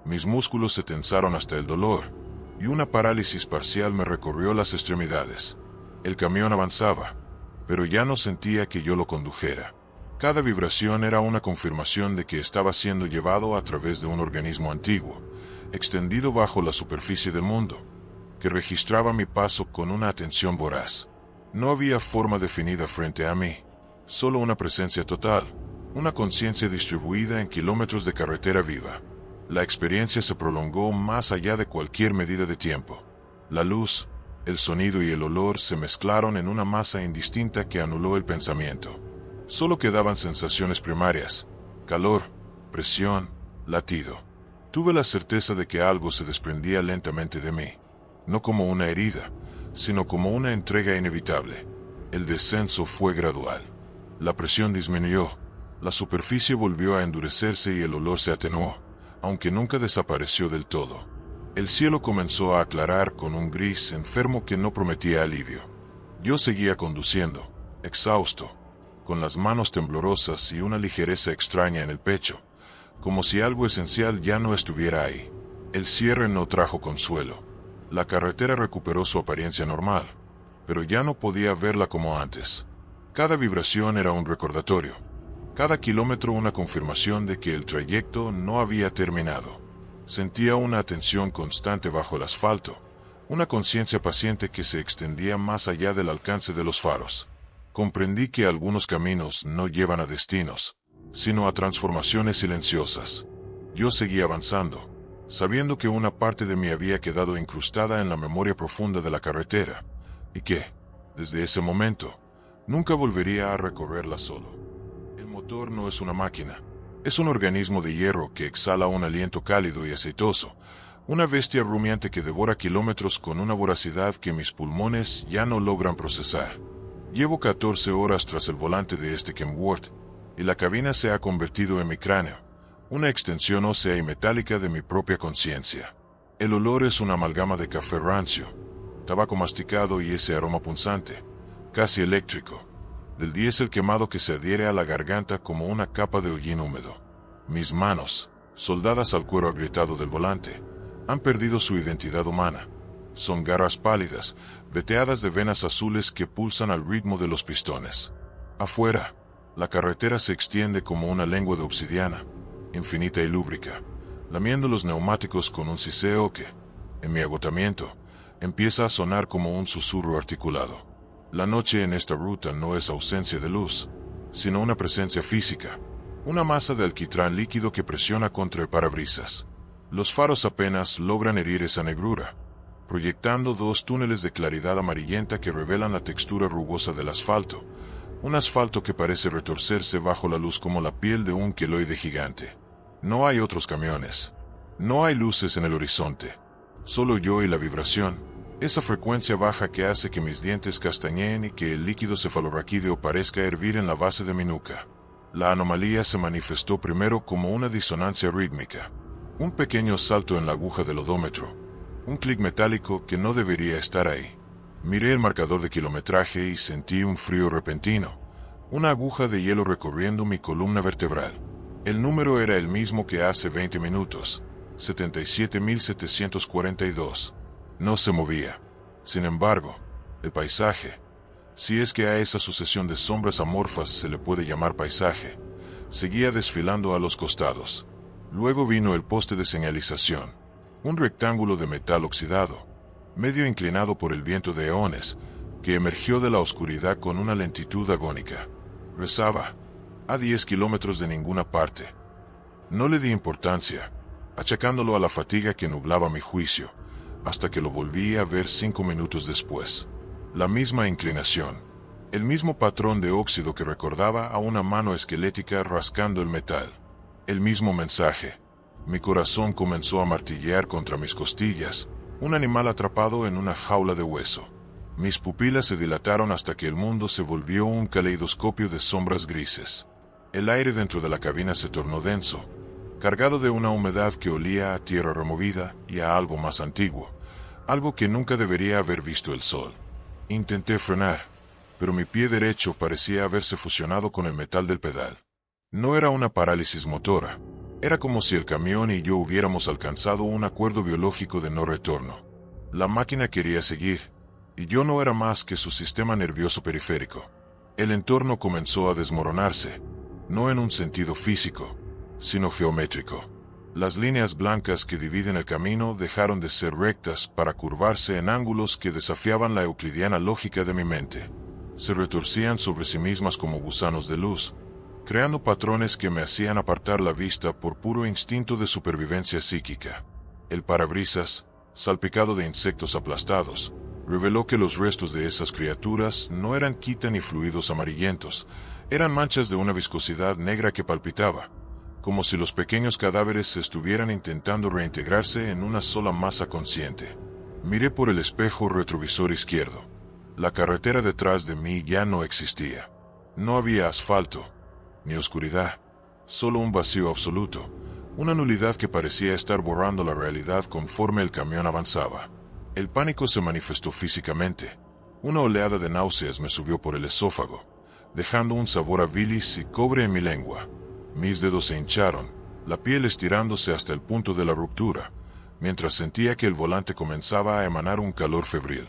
Mis músculos se tensaron hasta el dolor, y una parálisis parcial me recorrió las extremidades. El camión avanzaba, pero ya no sentía que yo lo condujera. Cada vibración era una confirmación de que estaba siendo llevado a través de un organismo antiguo, extendido bajo la superficie del mundo, que registraba mi paso con una atención voraz. No había forma definida frente a mí, solo una presencia total, una conciencia distribuida en kilómetros de carretera viva. La experiencia se prolongó más allá de cualquier medida de tiempo. La luz, el sonido y el olor se mezclaron en una masa indistinta que anuló el pensamiento. Solo quedaban sensaciones primarias, Calor, presión, latido. Tuve la certeza de que algo se desprendía lentamente de mí, no como una herida, sino como una entrega inevitable. El descenso fue gradual. La presión disminuyó, la superficie volvió a endurecerse y el olor se atenuó, aunque nunca desapareció del todo. El cielo comenzó a aclarar con un gris enfermo que no prometía alivio. Yo seguía conduciendo, exhausto, con las manos temblorosas y una ligereza extraña en el pecho, como si algo esencial ya no estuviera ahí. El cierre no trajo consuelo. La carretera recuperó su apariencia normal, pero ya no podía verla como antes. Cada vibración era un recordatorio, cada kilómetro una confirmación de que el trayecto no había terminado. Sentía una tensión constante bajo el asfalto, una conciencia paciente que se extendía más allá del alcance de los faros. Comprendí que algunos caminos no llevan a destinos, sino a transformaciones silenciosas. Yo seguía avanzando, sabiendo que una parte de mí había quedado incrustada en la memoria profunda de la carretera, y que, desde ese momento, nunca volvería a recorrerla solo. El motor no es una máquina, es un organismo de hierro que exhala un aliento cálido y aceitoso, una bestia rumiante que devora kilómetros con una voracidad que mis pulmones ya no logran procesar. Llevo 14 horas tras el volante de este Kenworth, y la cabina se ha convertido en mi cráneo, una extensión ósea y metálica de mi propia conciencia. El olor es una amalgama de café rancio, tabaco masticado y ese aroma punzante, casi eléctrico, del diésel quemado que se adhiere a la garganta como una capa de hollín húmedo. Mis manos, soldadas al cuero agrietado del volante, han perdido su identidad humana. Son garras pálidas, veteadas de venas azules que pulsan al ritmo de los pistones. Afuera, la carretera se extiende como una lengua de obsidiana, infinita y lúbrica, lamiendo los neumáticos con un siseo que, en mi agotamiento, empieza a sonar como un susurro articulado. La noche en esta ruta no es ausencia de luz, sino una presencia física, una masa de alquitrán líquido que presiona contra el parabrisas. Los faros apenas logran herir esa negrura, proyectando dos túneles de claridad amarillenta que revelan la textura rugosa del asfalto, un asfalto que parece retorcerse bajo la luz como la piel de un queloide gigante. No hay otros camiones. No hay luces en el horizonte. Solo yo y la vibración, esa frecuencia baja que hace que mis dientes castañeen y que el líquido cefalorraquídeo parezca hervir en la base de mi nuca. La anomalía se manifestó primero como una disonancia rítmica, un pequeño salto en la aguja del odómetro, un clic metálico que no debería estar ahí. Miré el marcador de kilometraje y sentí un frío repentino, una aguja de hielo recorriendo mi columna vertebral. El número era el mismo que hace 20 minutos, 77.742. No se movía. Sin embargo, el paisaje, si es que a esa sucesión de sombras amorfas se le puede llamar paisaje, seguía desfilando a los costados. Luego vino el poste de señalización, un rectángulo de metal oxidado, medio inclinado por el viento de eones, que emergió de la oscuridad con una lentitud agónica. Rezaba, a 10 kilómetros de ninguna parte. No le di importancia, achacándolo a la fatiga que nublaba mi juicio, hasta que lo volví a ver 5 minutos después. La misma inclinación, el mismo patrón de óxido que recordaba a una mano esquelética rascando el metal. El mismo mensaje. Mi corazón comenzó a martillear contra mis costillas, un animal atrapado en una jaula de hueso. Mis pupilas se dilataron hasta que el mundo se volvió un caleidoscopio de sombras grises. El aire dentro de la cabina se tornó denso, cargado de una humedad que olía a tierra removida y a algo más antiguo, algo que nunca debería haber visto el sol. Intenté frenar, pero mi pie derecho parecía haberse fusionado con el metal del pedal. No era una parálisis motora, era como si el camión y yo hubiéramos alcanzado un acuerdo biológico de no retorno. La máquina quería seguir, y yo no era más que su sistema nervioso periférico. El entorno comenzó a desmoronarse, no en un sentido físico, sino geométrico. Las líneas blancas que dividen el camino dejaron de ser rectas para curvarse en ángulos que desafiaban la euclidiana lógica de mi mente. Se retorcían sobre sí mismas como gusanos de luz, creando patrones que me hacían apartar la vista por puro instinto de supervivencia psíquica. El parabrisas, salpicado de insectos aplastados, reveló que los restos de esas criaturas no eran quita ni fluidos amarillentos, eran manchas de una viscosidad negra que palpitaba, como si los pequeños cadáveres estuvieran intentando reintegrarse en una sola masa consciente. Miré por el espejo retrovisor izquierdo. La carretera detrás de mí ya no existía. No había asfalto, ni oscuridad, solo un vacío absoluto, una nulidad que parecía estar borrando la realidad conforme el camión avanzaba. El pánico se manifestó físicamente. Una oleada de náuseas me subió por el esófago, dejando un sabor a bilis y cobre en mi lengua. Mis dedos se hincharon, la piel estirándose hasta el punto de la ruptura, mientras sentía que el volante comenzaba a emanar un calor febril.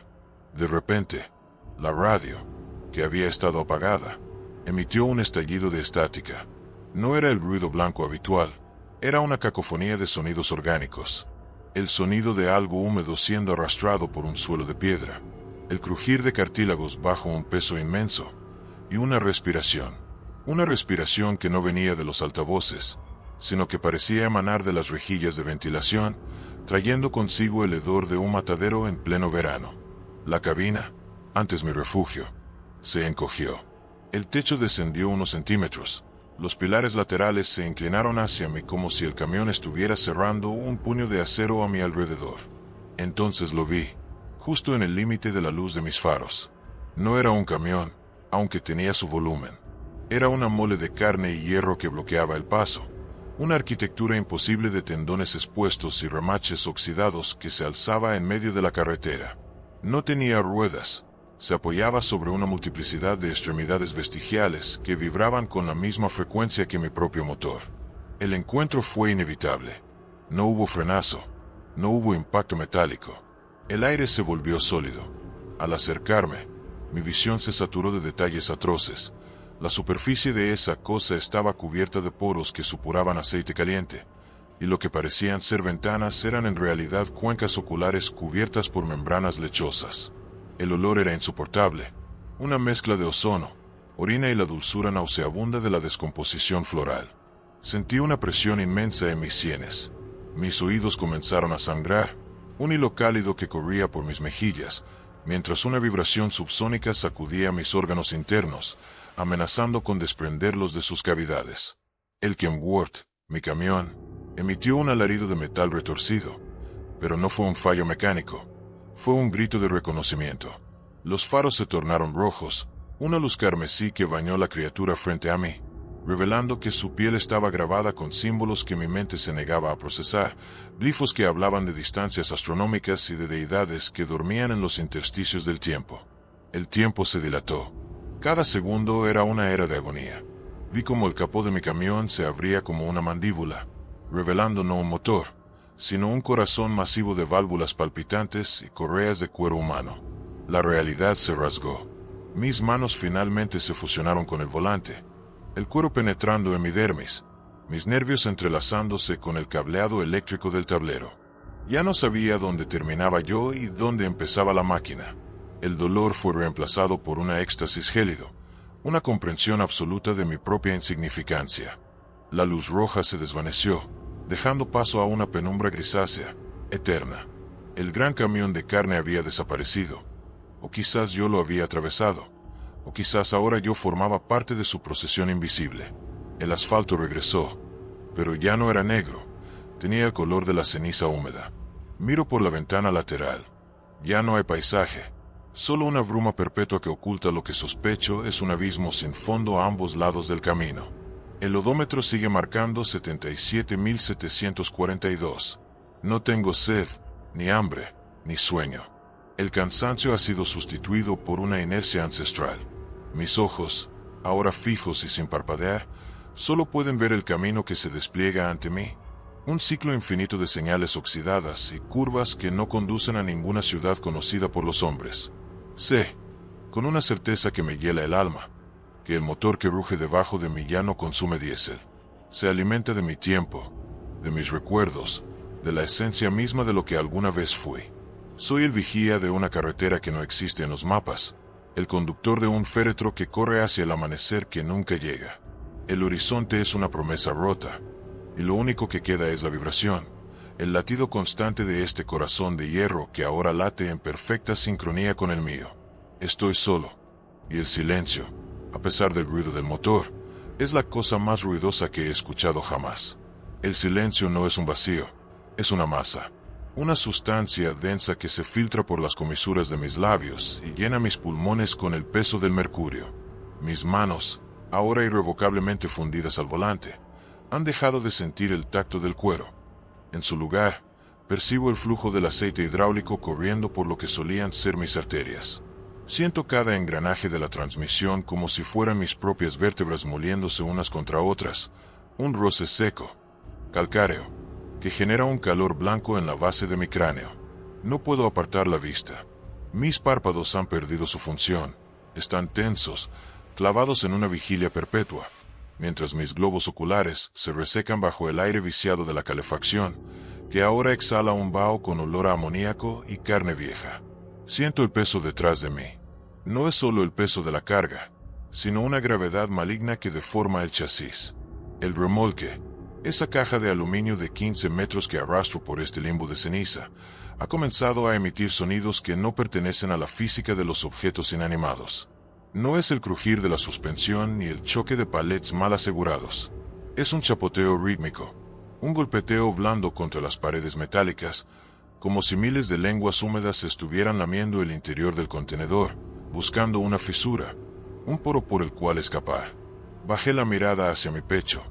De repente, la radio, que había estado apagada, emitió un estallido de estática. No era el ruido blanco habitual, era una cacofonía de sonidos orgánicos. El sonido de algo húmedo siendo arrastrado por un suelo de piedra, el crujir de cartílagos bajo un peso inmenso, y una respiración que no venía de los altavoces, sino que parecía emanar de las rejillas de ventilación, trayendo consigo el hedor de un matadero en pleno verano. La cabina, antes mi refugio, se encogió. El techo descendió unos centímetros. Los pilares laterales se inclinaron hacia mí como si el camión estuviera cerrando un puño de acero a mi alrededor. Entonces lo vi, justo en el límite de la luz de mis faros. No era un camión, aunque tenía su volumen. Era una mole de carne y hierro que bloqueaba el paso. Una arquitectura imposible de tendones expuestos y remaches oxidados que se alzaba en medio de la carretera. No tenía ruedas. Se apoyaba sobre una multiplicidad de extremidades vestigiales que vibraban con la misma frecuencia que mi propio motor. El encuentro fue inevitable. No hubo frenazo. No hubo impacto metálico. El aire se volvió sólido. Al acercarme, mi visión se saturó de detalles atroces. La superficie de esa cosa estaba cubierta de poros que supuraban aceite caliente, y lo que parecían ser ventanas eran en realidad cuencas oculares cubiertas por membranas lechosas. El olor era insoportable, una mezcla de ozono, orina y la dulzura nauseabunda de la descomposición floral. Sentí una presión inmensa en mis sienes. Mis oídos comenzaron a sangrar, un hilo cálido que corría por mis mejillas, mientras una vibración subsónica sacudía mis órganos internos, amenazando con desprenderlos de sus cavidades. El Kenworth, mi camión, emitió un alarido de metal retorcido, pero no fue un fallo mecánico. Fue un grito de reconocimiento. Los faros se tornaron rojos, una luz carmesí que bañó la criatura frente a mí, revelando que su piel estaba grabada con símbolos que mi mente se negaba a procesar, glifos que hablaban de distancias astronómicas y de deidades que dormían en los intersticios del tiempo. El tiempo se dilató. Cada segundo era una era de agonía. Vi como el capó de mi camión se abría como una mandíbula, revelando no un motor, sino un corazón masivo de válvulas palpitantes y correas de cuero humano. La realidad se rasgó. Mis manos finalmente se fusionaron con el volante, el cuero penetrando en mi dermis, mis nervios entrelazándose con el cableado eléctrico del tablero. Ya no sabía dónde terminaba yo y dónde empezaba la máquina. El dolor fue reemplazado por una éxtasis gélido, una comprensión absoluta de mi propia insignificancia. La luz roja se desvaneció, dejando paso a una penumbra grisácea, eterna. El gran camión de carne había desaparecido, o quizás yo lo había atravesado, o quizás ahora yo formaba parte de su procesión invisible. El asfalto regresó, pero ya no era negro, tenía el color de la ceniza húmeda. Miro por la ventana lateral. Ya no hay paisaje, solo una bruma perpetua que oculta lo que sospecho es un abismo sin fondo a ambos lados del camino. El odómetro sigue marcando 77.742. No tengo sed, ni hambre, ni sueño. El cansancio ha sido sustituido por una inercia ancestral. Mis ojos, ahora fijos y sin parpadear, solo pueden ver el camino que se despliega ante mí. Un ciclo infinito de señales oxidadas y curvas que no conducen a ninguna ciudad conocida por los hombres. Sé, con una certeza que me hiela el alma, que el motor que ruge debajo de mí ya no consume diésel. Se alimenta de mi tiempo, de mis recuerdos, de la esencia misma de lo que alguna vez fui. Soy el vigía de una carretera que no existe en los mapas, el conductor de un féretro que corre hacia el amanecer que nunca llega. El horizonte es una promesa rota, y lo único que queda es la vibración, el latido constante de este corazón de hierro que ahora late en perfecta sincronía con el mío. Estoy solo, y el silencio, a pesar del ruido del motor, Es la cosa más ruidosa que he escuchado jamás. El silencio no es un vacío, es una masa. Una sustancia densa que se filtra por las comisuras de mis labios y llena mis pulmones con el peso del mercurio. Mis manos, ahora irrevocablemente fundidas al volante, han dejado de sentir el tacto del cuero. En su lugar, percibo el flujo del aceite hidráulico corriendo por lo que solían ser mis arterias. Siento cada engranaje de la transmisión como si fueran mis propias vértebras moliéndose unas contra otras, un roce seco, calcáreo, que genera un calor blanco en la base de mi cráneo. No puedo apartar la vista. Mis párpados han perdido su función, están tensos, clavados en una vigilia perpetua, mientras mis globos oculares se resecan bajo el aire viciado de la calefacción, que ahora exhala un vaho con olor a amoníaco y carne vieja. Siento el peso detrás de mí. No es solo el peso de la carga, sino una gravedad maligna que deforma el chasis. El remolque, esa caja de aluminio de 15 metros que arrastro por este limbo de ceniza, ha comenzado a emitir sonidos que no pertenecen a la física de los objetos inanimados. No es el crujir de la suspensión ni el choque de palets mal asegurados. Es un chapoteo rítmico, un golpeteo blando contra las paredes metálicas, como si miles de lenguas húmedas estuvieran lamiendo el interior del contenedor, buscando una fisura, un poro por el cual escapar. Bajé la mirada hacia mi pecho.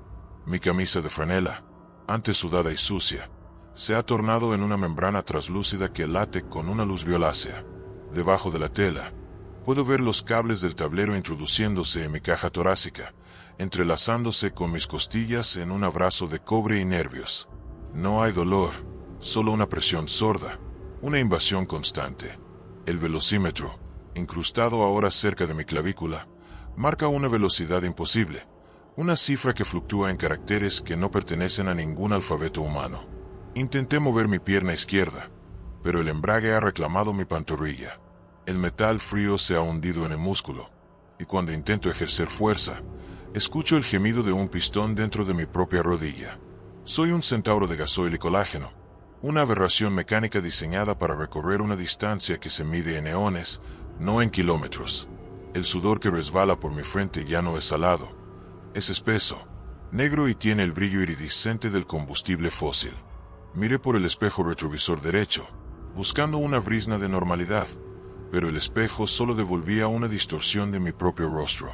Mi camisa de franela, antes sudada y sucia, se ha tornado en una membrana traslúcida que late con una luz violácea. Debajo de la tela, puedo ver los cables del tablero introduciéndose en mi caja torácica, entrelazándose con mis costillas en un abrazo de cobre y nervios. No hay dolor, solo una presión sorda, una invasión constante. El velocímetro, incrustado ahora cerca de mi clavícula, marca una velocidad imposible, una cifra que fluctúa en caracteres que no pertenecen a ningún alfabeto humano. Intenté mover mi pierna izquierda, pero el embrague ha reclamado mi pantorrilla. El metal frío se ha hundido en el músculo, y cuando intento ejercer fuerza, escucho el gemido de un pistón dentro de mi propia rodilla. Soy un centauro de gasoil y colágeno, una aberración mecánica diseñada para recorrer una distancia que se mide en eones, no en kilómetros. El sudor que resbala por mi frente ya no es salado. Es espeso, negro y tiene el brillo iridiscente del combustible fósil. Miré por el espejo retrovisor derecho, buscando una brizna de normalidad, pero el espejo solo devolvía una distorsión de mi propio rostro.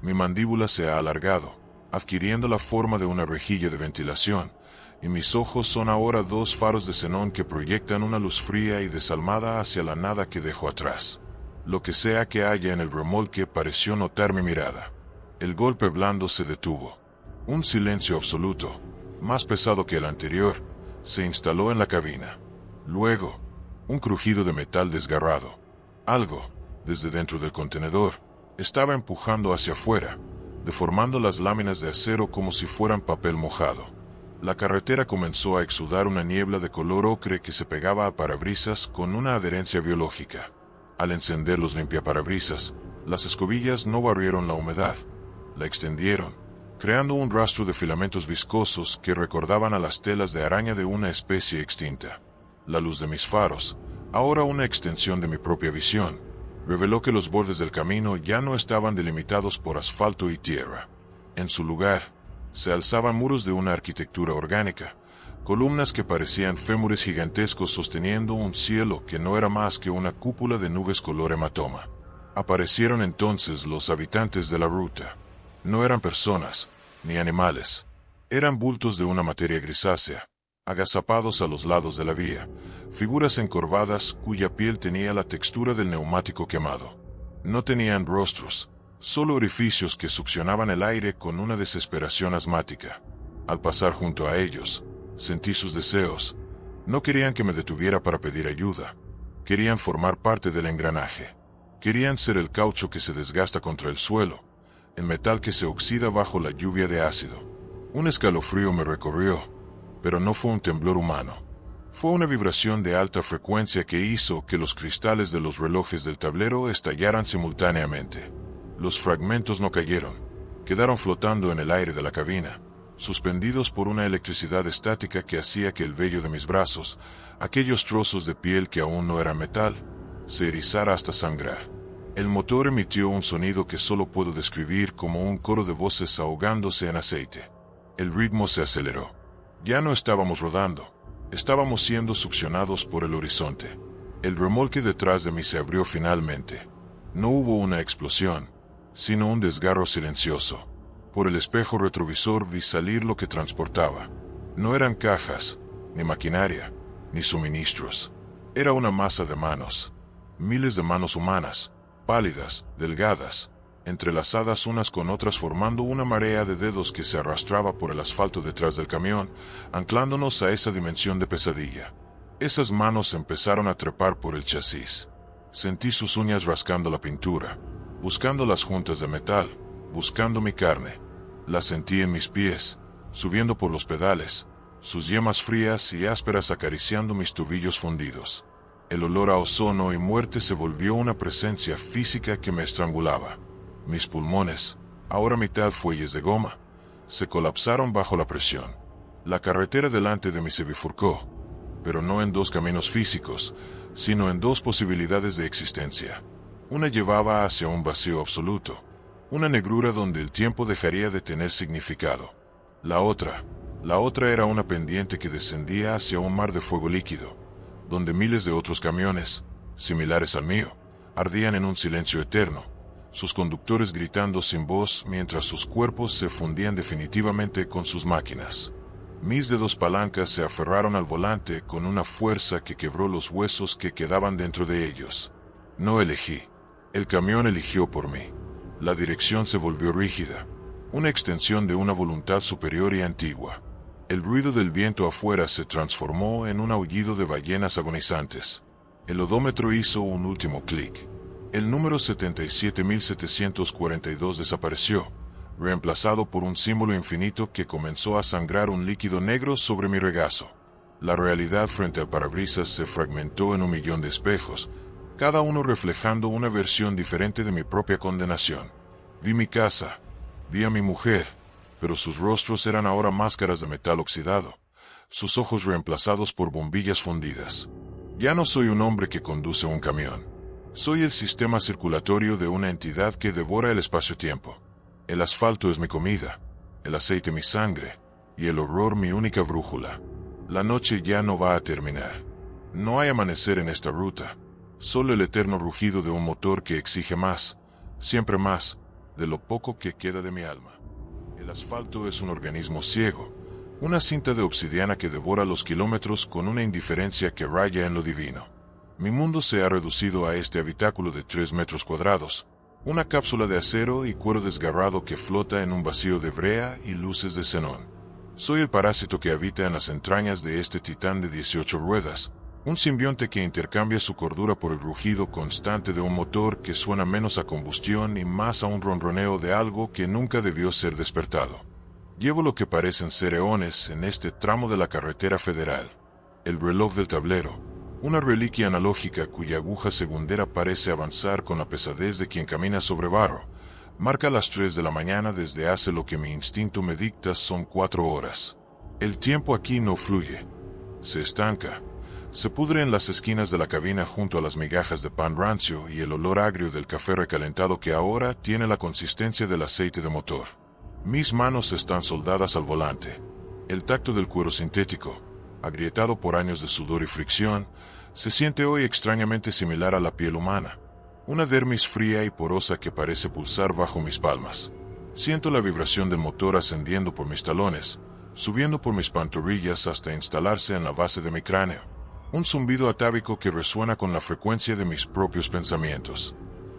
Mi mandíbula se ha alargado, adquiriendo la forma de una rejilla de ventilación, y mis ojos son ahora dos faros de xenón que proyectan una luz fría y desalmada hacia la nada que dejo atrás. Lo que sea que haya en el remolque pareció notar mi mirada. El golpe blando se detuvo. Un silencio absoluto, más pesado que el anterior, se instaló en la cabina. Luego, un crujido de metal desgarrado. Algo, desde dentro del contenedor, estaba empujando hacia afuera, deformando las láminas de acero como si fueran papel mojado. La carretera comenzó a exudar una niebla de color ocre que se pegaba a parabrisas con una adherencia biológica. Al encender los limpiaparabrisas, las escobillas no barrieron la humedad. La extendieron, creando un rastro de filamentos viscosos que recordaban a las telas de araña de una especie extinta. La luz de mis faros, ahora una extensión de mi propia visión, reveló que los bordes del camino ya no estaban delimitados por asfalto y tierra. En su lugar, se alzaban muros de una arquitectura orgánica, columnas que parecían fémures gigantescos sosteniendo un cielo que no era más que una cúpula de nubes color hematoma. Aparecieron entonces los habitantes de la ruta. No eran personas, ni animales. Eran bultos de una materia grisácea, agazapados a los lados de la vía, figuras encorvadas cuya piel tenía la textura del neumático quemado. No tenían rostros, solo orificios que succionaban el aire con una desesperación asmática. Al pasar junto a ellos, sentí sus deseos. No querían que me detuviera para pedir ayuda. Querían formar parte del engranaje. Querían ser el caucho que se desgasta contra el suelo, el metal que se oxida bajo la lluvia de ácido. Un escalofrío me recorrió, pero no fue un temblor humano. Fue una vibración de alta frecuencia que hizo que los cristales de los relojes del tablero estallaran simultáneamente. Los fragmentos no cayeron, quedaron flotando en el aire de la cabina, suspendidos por una electricidad estática que hacía que el vello de mis brazos, aquellos trozos de piel que aún no eran metal, se erizara hasta sangrar. El motor emitió un sonido que solo puedo describir como un coro de voces ahogándose en aceite. El ritmo se aceleró. Ya no estábamos rodando, estábamos siendo succionados por el horizonte. El remolque detrás de mí se abrió finalmente. No hubo una explosión, sino un desgarro silencioso. Por el espejo retrovisor vi salir lo que transportaba. No eran cajas, ni maquinaria, ni suministros. Era una masa de manos. Miles de manos humanas, pálidas, delgadas, entrelazadas unas con otras formando una marea de dedos que se arrastraba por el asfalto detrás del camión, anclándonos a esa dimensión de pesadilla. Esas manos empezaron a trepar por el chasis. Sentí sus uñas rascando la pintura, buscando las juntas de metal, buscando mi carne. La sentí en mis pies, subiendo por los pedales, sus yemas frías y ásperas acariciando mis tobillos fundidos. El olor a ozono y muerte se volvió una presencia física que me estrangulaba. Mis pulmones, ahora mitad fuelles de goma, se colapsaron bajo la presión. La carretera delante de mí se bifurcó, pero no en dos caminos físicos, sino en dos posibilidades de existencia. Una llevaba hacia un vacío absoluto, una negrura donde el tiempo dejaría de tener significado. La otra era una pendiente que descendía hacia un mar de fuego líquido, donde miles de otros camiones, similares al mío, ardían en un silencio eterno, sus conductores gritando sin voz mientras sus cuerpos se fundían definitivamente con sus máquinas. Mis dedos palancas se aferraron al volante con una fuerza que quebró los huesos que quedaban dentro de ellos. No elegí. El camión eligió por mí. La dirección se volvió rígida, una extensión de una voluntad superior y antigua. El ruido del viento afuera se transformó en un aullido de ballenas agonizantes. El odómetro hizo un último clic. El número 77.742 desapareció, reemplazado por un símbolo infinito que comenzó a sangrar un líquido negro sobre mi regazo. La realidad frente al parabrisas se fragmentó en 1.000.000 de espejos, cada uno reflejando una versión diferente de mi propia condenación. Vi mi casa, vi a mi mujer, pero sus rostros eran ahora máscaras de metal oxidado, sus ojos reemplazados por bombillas fundidas. Ya no soy un hombre que conduce un camión. Soy el sistema circulatorio de una entidad que devora el espacio-tiempo. El asfalto es mi comida, el aceite mi sangre, y el horror mi única brújula. La noche ya no va a terminar. No hay amanecer en esta ruta, solo el eterno rugido de un motor que exige más, siempre más, de lo poco que queda de mi alma. El asfalto es un organismo ciego, una cinta de obsidiana que devora los kilómetros con una indiferencia que raya en lo divino. Mi mundo se ha reducido a este habitáculo de 3 metros cuadrados, una cápsula de acero y cuero desgarrado que flota en un vacío de brea y luces de xenón. Soy el parásito que habita en las entrañas de este titán de 18 ruedas, un simbionte que intercambia su cordura por el rugido constante de un motor que suena menos a combustión y más a un ronroneo de algo que nunca debió ser despertado. Llevo lo que parecen ser eones en este tramo de la carretera federal. El reloj del tablero, una reliquia analógica cuya aguja segundera parece avanzar con la pesadez de quien camina sobre barro, marca las 3 de la mañana desde hace lo que mi instinto me dicta son 4 horas. El tiempo aquí no fluye. Se estanca. Se pudre en las esquinas de la cabina junto a las migajas de pan rancio y el olor agrio del café recalentado que ahora tiene la consistencia del aceite de motor. Mis manos están soldadas al volante. El tacto del cuero sintético, agrietado por años de sudor y fricción, se siente hoy extrañamente similar a la piel humana. Una dermis fría y porosa que parece pulsar bajo mis palmas. Siento la vibración del motor ascendiendo por mis talones, subiendo por mis pantorrillas hasta instalarse en la base de mi cráneo. Un zumbido atávico que resuena con la frecuencia de mis propios pensamientos.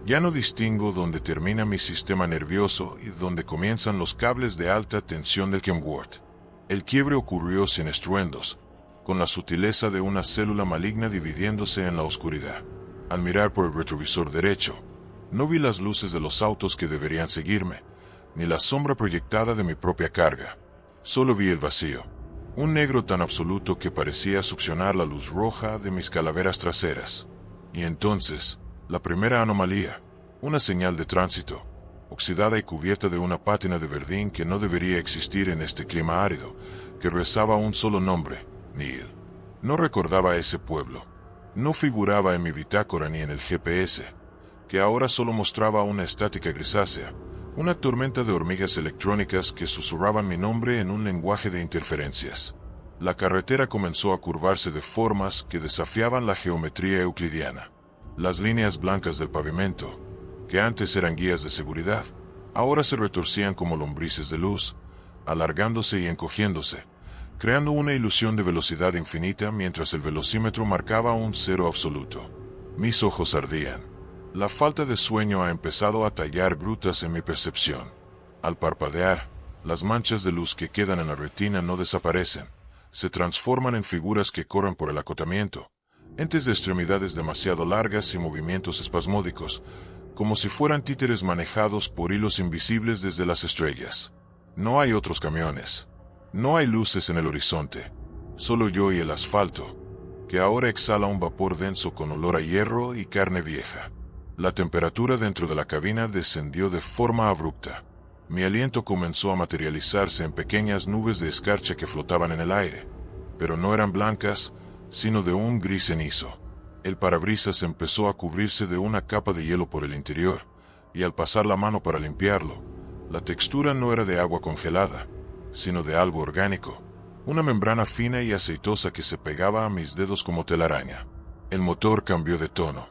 Ya no distingo dónde termina mi sistema nervioso y dónde comienzan los cables de alta tensión del Kenworth. El quiebre ocurrió sin estruendos, con la sutileza de una célula maligna dividiéndose en la oscuridad. Al mirar por el retrovisor derecho, no vi las luces de los autos que deberían seguirme, ni la sombra proyectada de mi propia carga. Solo vi el vacío. Un negro tan absoluto que parecía succionar la luz roja de mis calaveras traseras. Y entonces, la primera anomalía, una señal de tránsito, oxidada y cubierta de una pátina de verdín que no debería existir en este clima árido, que rezaba un solo nombre, Neil. No recordaba ese pueblo. No figuraba en mi bitácora ni en el GPS. que ahora solo mostraba una estática grisácea, una tormenta de hormigas electrónicas que susurraban mi nombre en un lenguaje de interferencias. La carretera comenzó a curvarse de formas que desafiaban la geometría euclidiana. Las líneas blancas del pavimento, que antes eran guías de seguridad, ahora se retorcían como lombrices de luz, alargándose y encogiéndose, creando una ilusión de velocidad infinita mientras el velocímetro marcaba un cero absoluto. Mis ojos ardían. La falta de sueño ha empezado a tallar grutas en mi percepción. Al parpadear, las manchas de luz que quedan en la retina no desaparecen, se transforman en figuras que corren por el acotamiento, entes de extremidades demasiado largas y movimientos espasmódicos, como si fueran títeres manejados por hilos invisibles desde las estrellas. No hay otros camiones. No hay luces en el horizonte. Solo yo y el asfalto, que ahora exhala un vapor denso con olor a hierro y carne vieja. La temperatura dentro de la cabina descendió de forma abrupta. Mi aliento comenzó a materializarse en pequeñas nubes de escarcha que flotaban en el aire, pero no eran blancas, sino de un gris cenizo. El parabrisas empezó a cubrirse de una capa de hielo por el interior, y al pasar la mano para limpiarlo, la textura no era de agua congelada, sino de algo orgánico, una membrana fina y aceitosa que se pegaba a mis dedos como telaraña. El motor cambió de tono.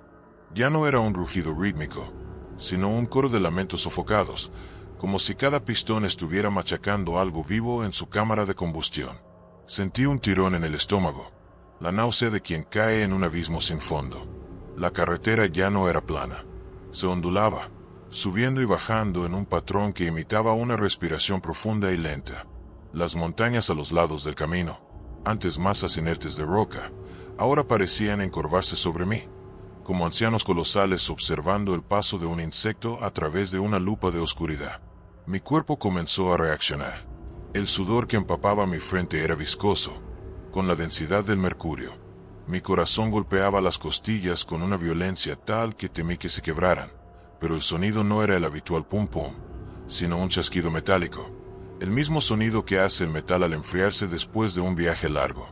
Ya no era un rugido rítmico, sino un coro de lamentos sofocados, como si cada pistón estuviera machacando algo vivo en su cámara de combustión. Sentí un tirón en el estómago, la náusea de quien cae en un abismo sin fondo. La carretera ya no era plana. Se ondulaba, subiendo y bajando en un patrón que imitaba una respiración profunda y lenta. Las montañas a los lados del camino, antes masas inertes de roca, ahora parecían encorvarse sobre mí, como ancianos colosales observando el paso de un insecto a través de una lupa de oscuridad. Mi cuerpo comenzó a reaccionar. El sudor que empapaba mi frente era viscoso, con la densidad del mercurio. Mi corazón golpeaba las costillas con una violencia tal que temí que se quebraran, pero el sonido no era el habitual pum pum, sino un chasquido metálico, el mismo sonido que hace el metal al enfriarse después de un viaje largo.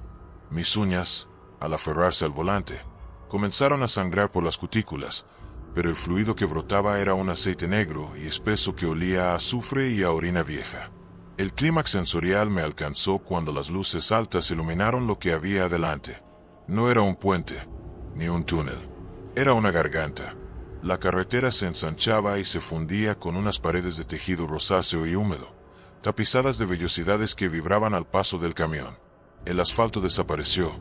Mis uñas, al aferrarse al volante, comenzaron a sangrar por las cutículas, pero el fluido que brotaba era un aceite negro y espeso que olía a azufre y a orina vieja. El clímax sensorial me alcanzó cuando las luces altas iluminaron lo que había adelante. No era un puente, ni un túnel. Era una garganta. La carretera se ensanchaba y se fundía con unas paredes de tejido rosáceo y húmedo, tapizadas de vellosidades que vibraban al paso del camión. El asfalto desapareció,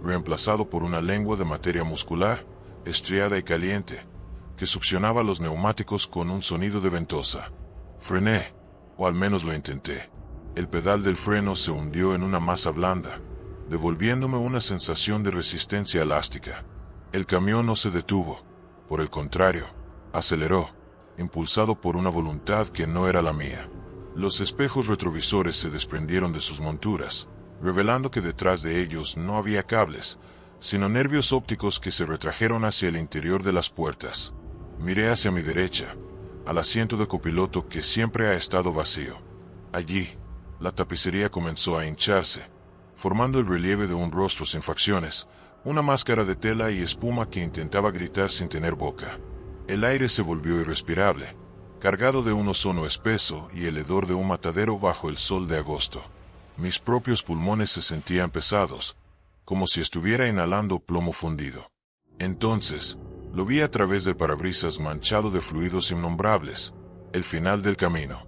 reemplazado por una lengua de materia muscular, estriada y caliente, que succionaba los neumáticos con un sonido de ventosa. Frené, o al menos lo intenté. El pedal del freno se hundió en una masa blanda, devolviéndome una sensación de resistencia elástica. El camión no se detuvo, por el contrario, aceleró, impulsado por una voluntad que no era la mía. Los espejos retrovisores se desprendieron de sus monturas, revelando que detrás de ellos no había cables, sino nervios ópticos que se retrajeron hacia el interior de las puertas. Miré hacia mi derecha, al asiento de copiloto que siempre ha estado vacío. Allí, la tapicería comenzó a hincharse, formando el relieve de un rostro sin facciones, una máscara de tela y espuma que intentaba gritar sin tener boca. El aire se volvió irrespirable, cargado de un ozono espeso y el hedor de un matadero bajo el sol de agosto. Mis propios pulmones se sentían pesados, como si estuviera inhalando plomo fundido. Entonces, lo vi a través del parabrisas manchado de fluidos innombrables, el final del camino.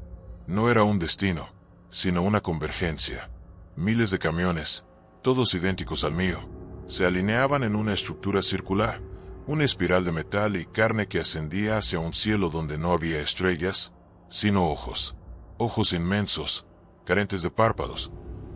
No era un destino, sino una convergencia. Miles de camiones, todos idénticos al mío, se alineaban en una estructura circular, una espiral de metal y carne que ascendía hacia un cielo donde no había estrellas, sino ojos. Ojos inmensos, carentes de párpados,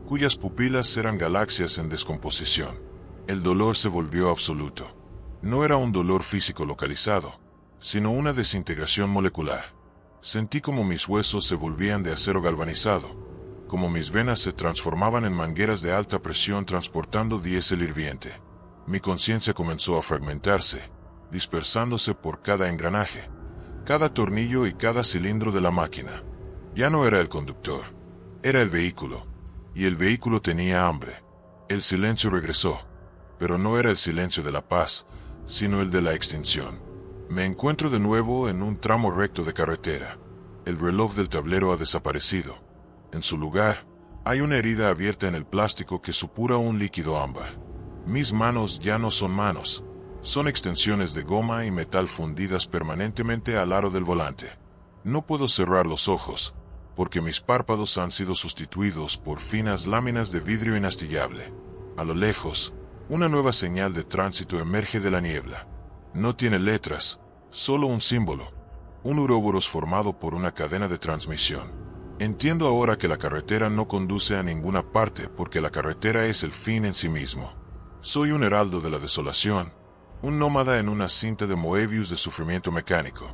cuyas pupilas eran galaxias en descomposición. El dolor se volvió absoluto. No era un dolor físico localizado, sino una desintegración molecular. Sentí como mis huesos se volvían de acero galvanizado, como mis venas se transformaban en mangueras de alta presión transportando diésel hirviente. Mi conciencia comenzó a fragmentarse, dispersándose por cada engranaje, cada tornillo y cada cilindro de la máquina. Ya no era el conductor, era el vehículo, y el vehículo tenía hambre. El silencio regresó, pero no era el silencio de la paz, sino el de la extinción. Me encuentro de nuevo en un tramo recto de carretera. El reloj del tablero ha desaparecido. En su lugar, hay una herida abierta en el plástico que supura un líquido ámbar. Mis manos ya no son manos. Son extensiones de goma y metal fundidas permanentemente al aro del volante. No puedo cerrar los ojos, porque mis párpados han sido sustituidos por finas láminas de vidrio inastillable. A lo lejos, una nueva señal de tránsito emerge de la niebla. No tiene letras, solo un símbolo. Un uroboros formado por una cadena de transmisión. Entiendo ahora que la carretera no conduce a ninguna parte porque la carretera es el fin en sí mismo. Soy un heraldo de la desolación, un nómada en una cinta de Moebius de sufrimiento mecánico.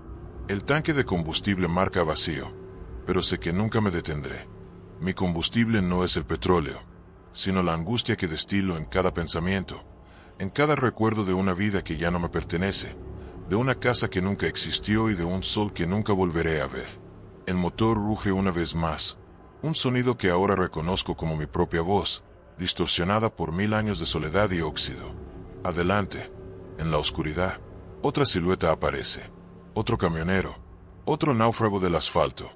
El tanque de combustible marca vacío, pero sé que nunca me detendré. Mi combustible no es el petróleo, sino la angustia que destilo en cada pensamiento, en cada recuerdo de una vida que ya no me pertenece, de una casa que nunca existió y de un sol que nunca volveré a ver. El motor ruge una vez más, un sonido que ahora reconozco como mi propia voz, distorsionada por 1000 años de soledad y óxido. Adelante, en la oscuridad, otra silueta aparece. Otro camionero, otro náufrago del asfalto.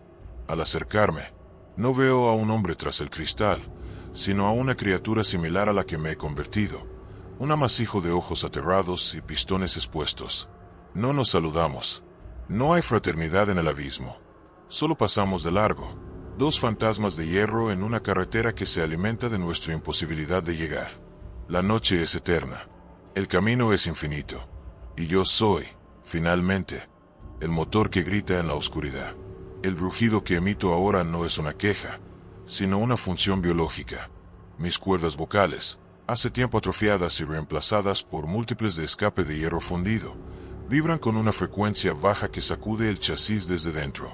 Al acercarme, no veo a un hombre tras el cristal, sino a una criatura similar a la que me he convertido, un amasijo de ojos aterrados y pistones expuestos. No nos saludamos. No hay fraternidad en el abismo. Solo pasamos de largo, dos fantasmas de hierro en una carretera que se alimenta de nuestra imposibilidad de llegar. La noche es eterna. El camino es infinito. Y yo soy, finalmente, el motor que grita en la oscuridad. El rugido que emito ahora no es una queja, sino una función biológica. Mis cuerdas vocales, hace tiempo atrofiadas y reemplazadas por múltiples de escape de hierro fundido, vibran con una frecuencia baja que sacude el chasis desde dentro.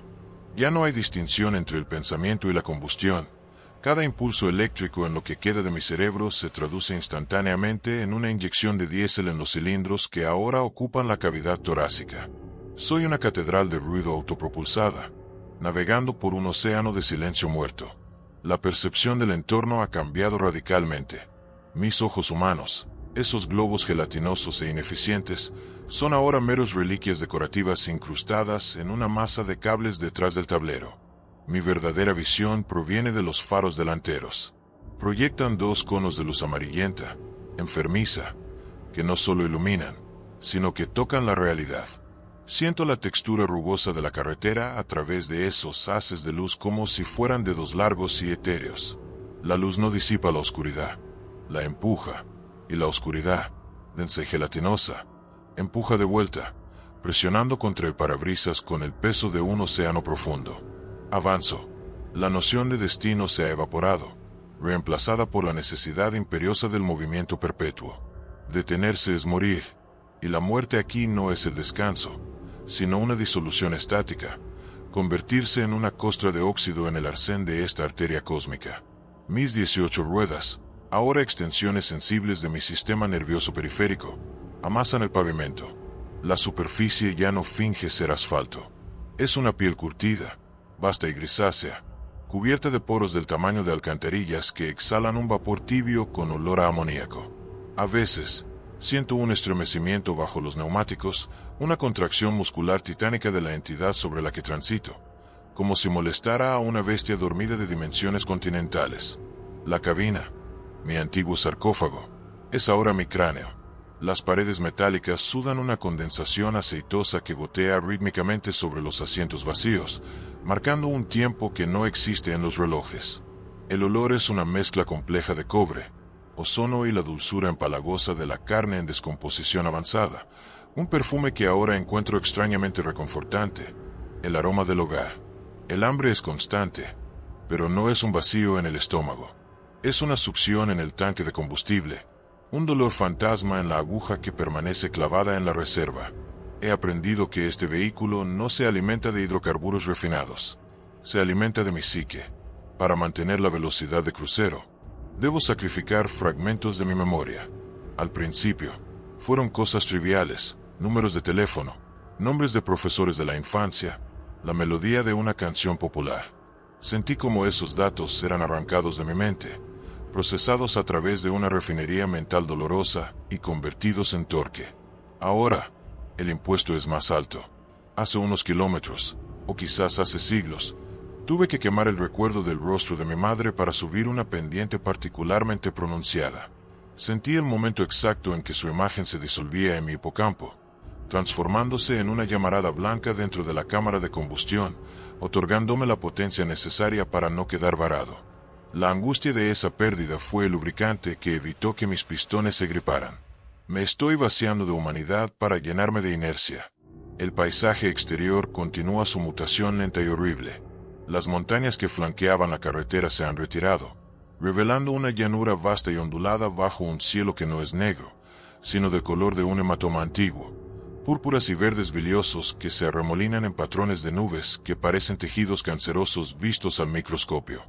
Ya no hay distinción entre el pensamiento y la combustión. Cada impulso eléctrico en lo que queda de mi cerebro se traduce instantáneamente en una inyección de diésel en los cilindros que ahora ocupan la cavidad torácica. Soy una catedral de ruido autopropulsada, navegando por un océano de silencio muerto. La percepción del entorno ha cambiado radicalmente. Mis ojos humanos, esos globos gelatinosos e ineficientes, son ahora meros reliquias decorativas incrustadas en una masa de cables detrás del tablero. Mi verdadera visión proviene de los faros delanteros. Proyectan dos conos de luz amarillenta, enfermiza, que no solo iluminan, sino que tocan la realidad. Siento la textura rugosa de la carretera a través de esos haces de luz como si fueran dedos largos y etéreos. La luz no disipa la oscuridad, la empuja, y la oscuridad, densa y gelatinosa, empuja de vuelta, presionando contra el parabrisas con el peso de un océano profundo. Avanzo. La noción de destino se ha evaporado, reemplazada por la necesidad imperiosa del movimiento perpetuo. Detenerse es morir, y la muerte aquí no es el descanso, sino una disolución estática, convertirse en una costra de óxido en el arcén de esta arteria cósmica. Mis 18 ruedas, ahora extensiones sensibles de mi sistema nervioso periférico, amasan el pavimento. La superficie ya no finge ser asfalto. Es una piel curtida, vasta y grisácea, cubierta de poros del tamaño de alcantarillas que exhalan un vapor tibio con olor a amoníaco. A veces, siento un estremecimiento bajo los neumáticos, una contracción muscular titánica de la entidad sobre la que transito, como si molestara a una bestia dormida de dimensiones continentales. La cabina, mi antiguo sarcófago, es ahora mi cráneo. Las paredes metálicas sudan una condensación aceitosa que gotea rítmicamente sobre los asientos vacíos, marcando un tiempo que no existe en los relojes. El olor es una mezcla compleja de cobre, ozono y la dulzura empalagosa de la carne en descomposición avanzada, un perfume que ahora encuentro extrañamente reconfortante, el aroma del hogar. El hambre es constante, pero no es un vacío en el estómago. Es una succión en el tanque de combustible, un dolor fantasma en la aguja que permanece clavada en la reserva. He aprendido que este vehículo no se alimenta de hidrocarburos refinados. Se alimenta de mi psique. Para mantener la velocidad de crucero, debo sacrificar fragmentos de mi memoria. Al principio, fueron cosas triviales, números de teléfono, nombres de profesores de la infancia, la melodía de una canción popular. Sentí como esos datos eran arrancados de mi mente, procesados a través de una refinería mental dolorosa y convertidos en torque. Ahora, El impuesto es más alto. Hace unos kilómetros, o quizás hace siglos, tuve que quemar el recuerdo del rostro de mi madre para subir una pendiente particularmente pronunciada. Sentí el momento exacto en que su imagen se disolvía en mi hipocampo, transformándose en una llamarada blanca dentro de la cámara de combustión, otorgándome la potencia necesaria para no quedar varado. La angustia de esa pérdida fue el lubricante que evitó que mis pistones se griparan. Me estoy vaciando de humanidad para llenarme de inercia. El paisaje exterior continúa su mutación lenta y horrible. Las montañas que flanqueaban la carretera se han retirado, revelando una llanura vasta y ondulada bajo un cielo que no es negro, sino del color de un hematoma antiguo, púrpuras y verdes biliosos que se arremolinan en patrones de nubes que parecen tejidos cancerosos vistos al microscopio.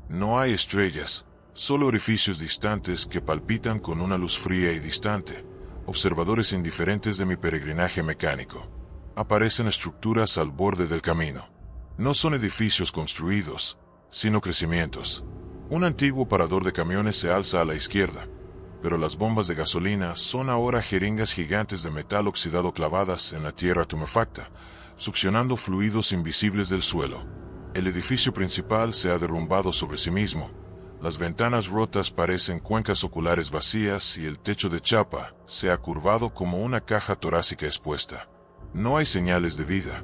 No hay estrellas, solo orificios distantes que palpitan con una luz fría y distante, observadores indiferentes de mi peregrinaje mecánico. Aparecen estructuras al borde del camino. No son edificios construidos, sino crecimientos. Un antiguo parador de camiones se alza a la izquierda, pero las bombas de gasolina son ahora jeringas gigantes de metal oxidado clavadas en la tierra tumefacta, succionando fluidos invisibles del suelo. El edificio principal se ha derrumbado sobre sí mismo. Las ventanas rotas parecen cuencas oculares vacías y el techo de chapa se ha curvado como una caja torácica expuesta. No hay señales de vida,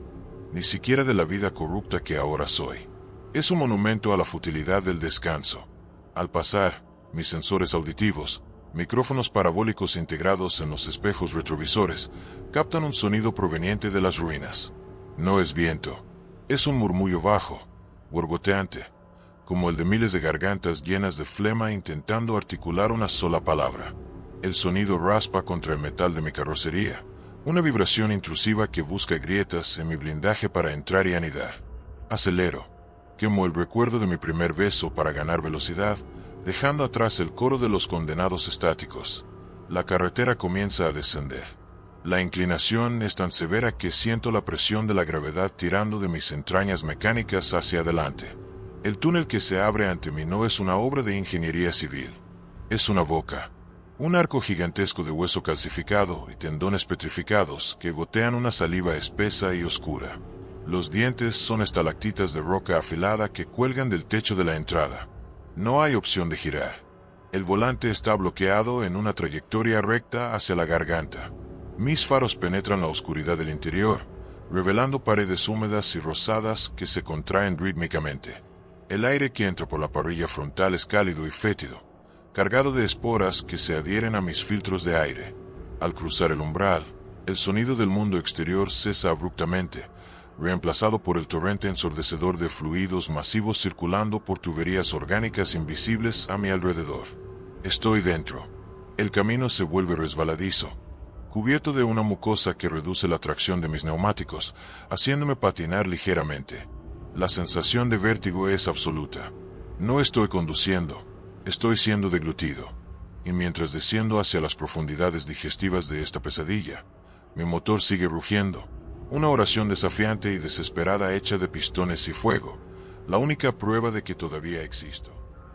ni siquiera de la vida corrupta que ahora soy. Es un monumento a la futilidad del descanso. Al pasar, mis sensores auditivos, micrófonos parabólicos integrados en los espejos retrovisores, captan un sonido proveniente de las ruinas. No es viento, es un murmullo bajo, borboteante, como el de miles de gargantas llenas de flema intentando articular una sola palabra. El sonido raspa contra el metal de mi carrocería, una vibración intrusiva que busca grietas en mi blindaje para entrar y anidar. Acelero, quemo el recuerdo de mi primer beso para ganar velocidad, dejando atrás el coro de los condenados estáticos. La carretera comienza a descender. La inclinación es tan severa que siento la presión de la gravedad tirando de mis entrañas mecánicas hacia adelante. El túnel que se abre ante mí no es una obra de ingeniería civil. Es una boca. Un arco gigantesco de hueso calcificado y tendones petrificados que gotean una saliva espesa y oscura. Los dientes son estalactitas de roca afilada que cuelgan del techo de la entrada. No hay opción de girar. El volante está bloqueado en una trayectoria recta hacia la garganta. Mis faros penetran la oscuridad del interior, revelando paredes húmedas y rosadas que se contraen rítmicamente. El aire que entra por la parrilla frontal es cálido y fétido, cargado de esporas que se adhieren a mis filtros de aire. Al cruzar el umbral, el sonido del mundo exterior cesa abruptamente, reemplazado por el torrente ensordecedor de fluidos masivos circulando por tuberías orgánicas invisibles a mi alrededor. Estoy dentro. El camino se vuelve resbaladizo, cubierto de una mucosa que reduce la tracción de mis neumáticos, haciéndome patinar ligeramente. La sensación de vértigo es absoluta. No estoy conduciendo, estoy siendo deglutido. Y mientras desciendo hacia las profundidades digestivas de esta pesadilla, mi motor sigue rugiendo. Una oración desafiante y desesperada hecha de pistones y fuego, la única prueba de que todavía existo.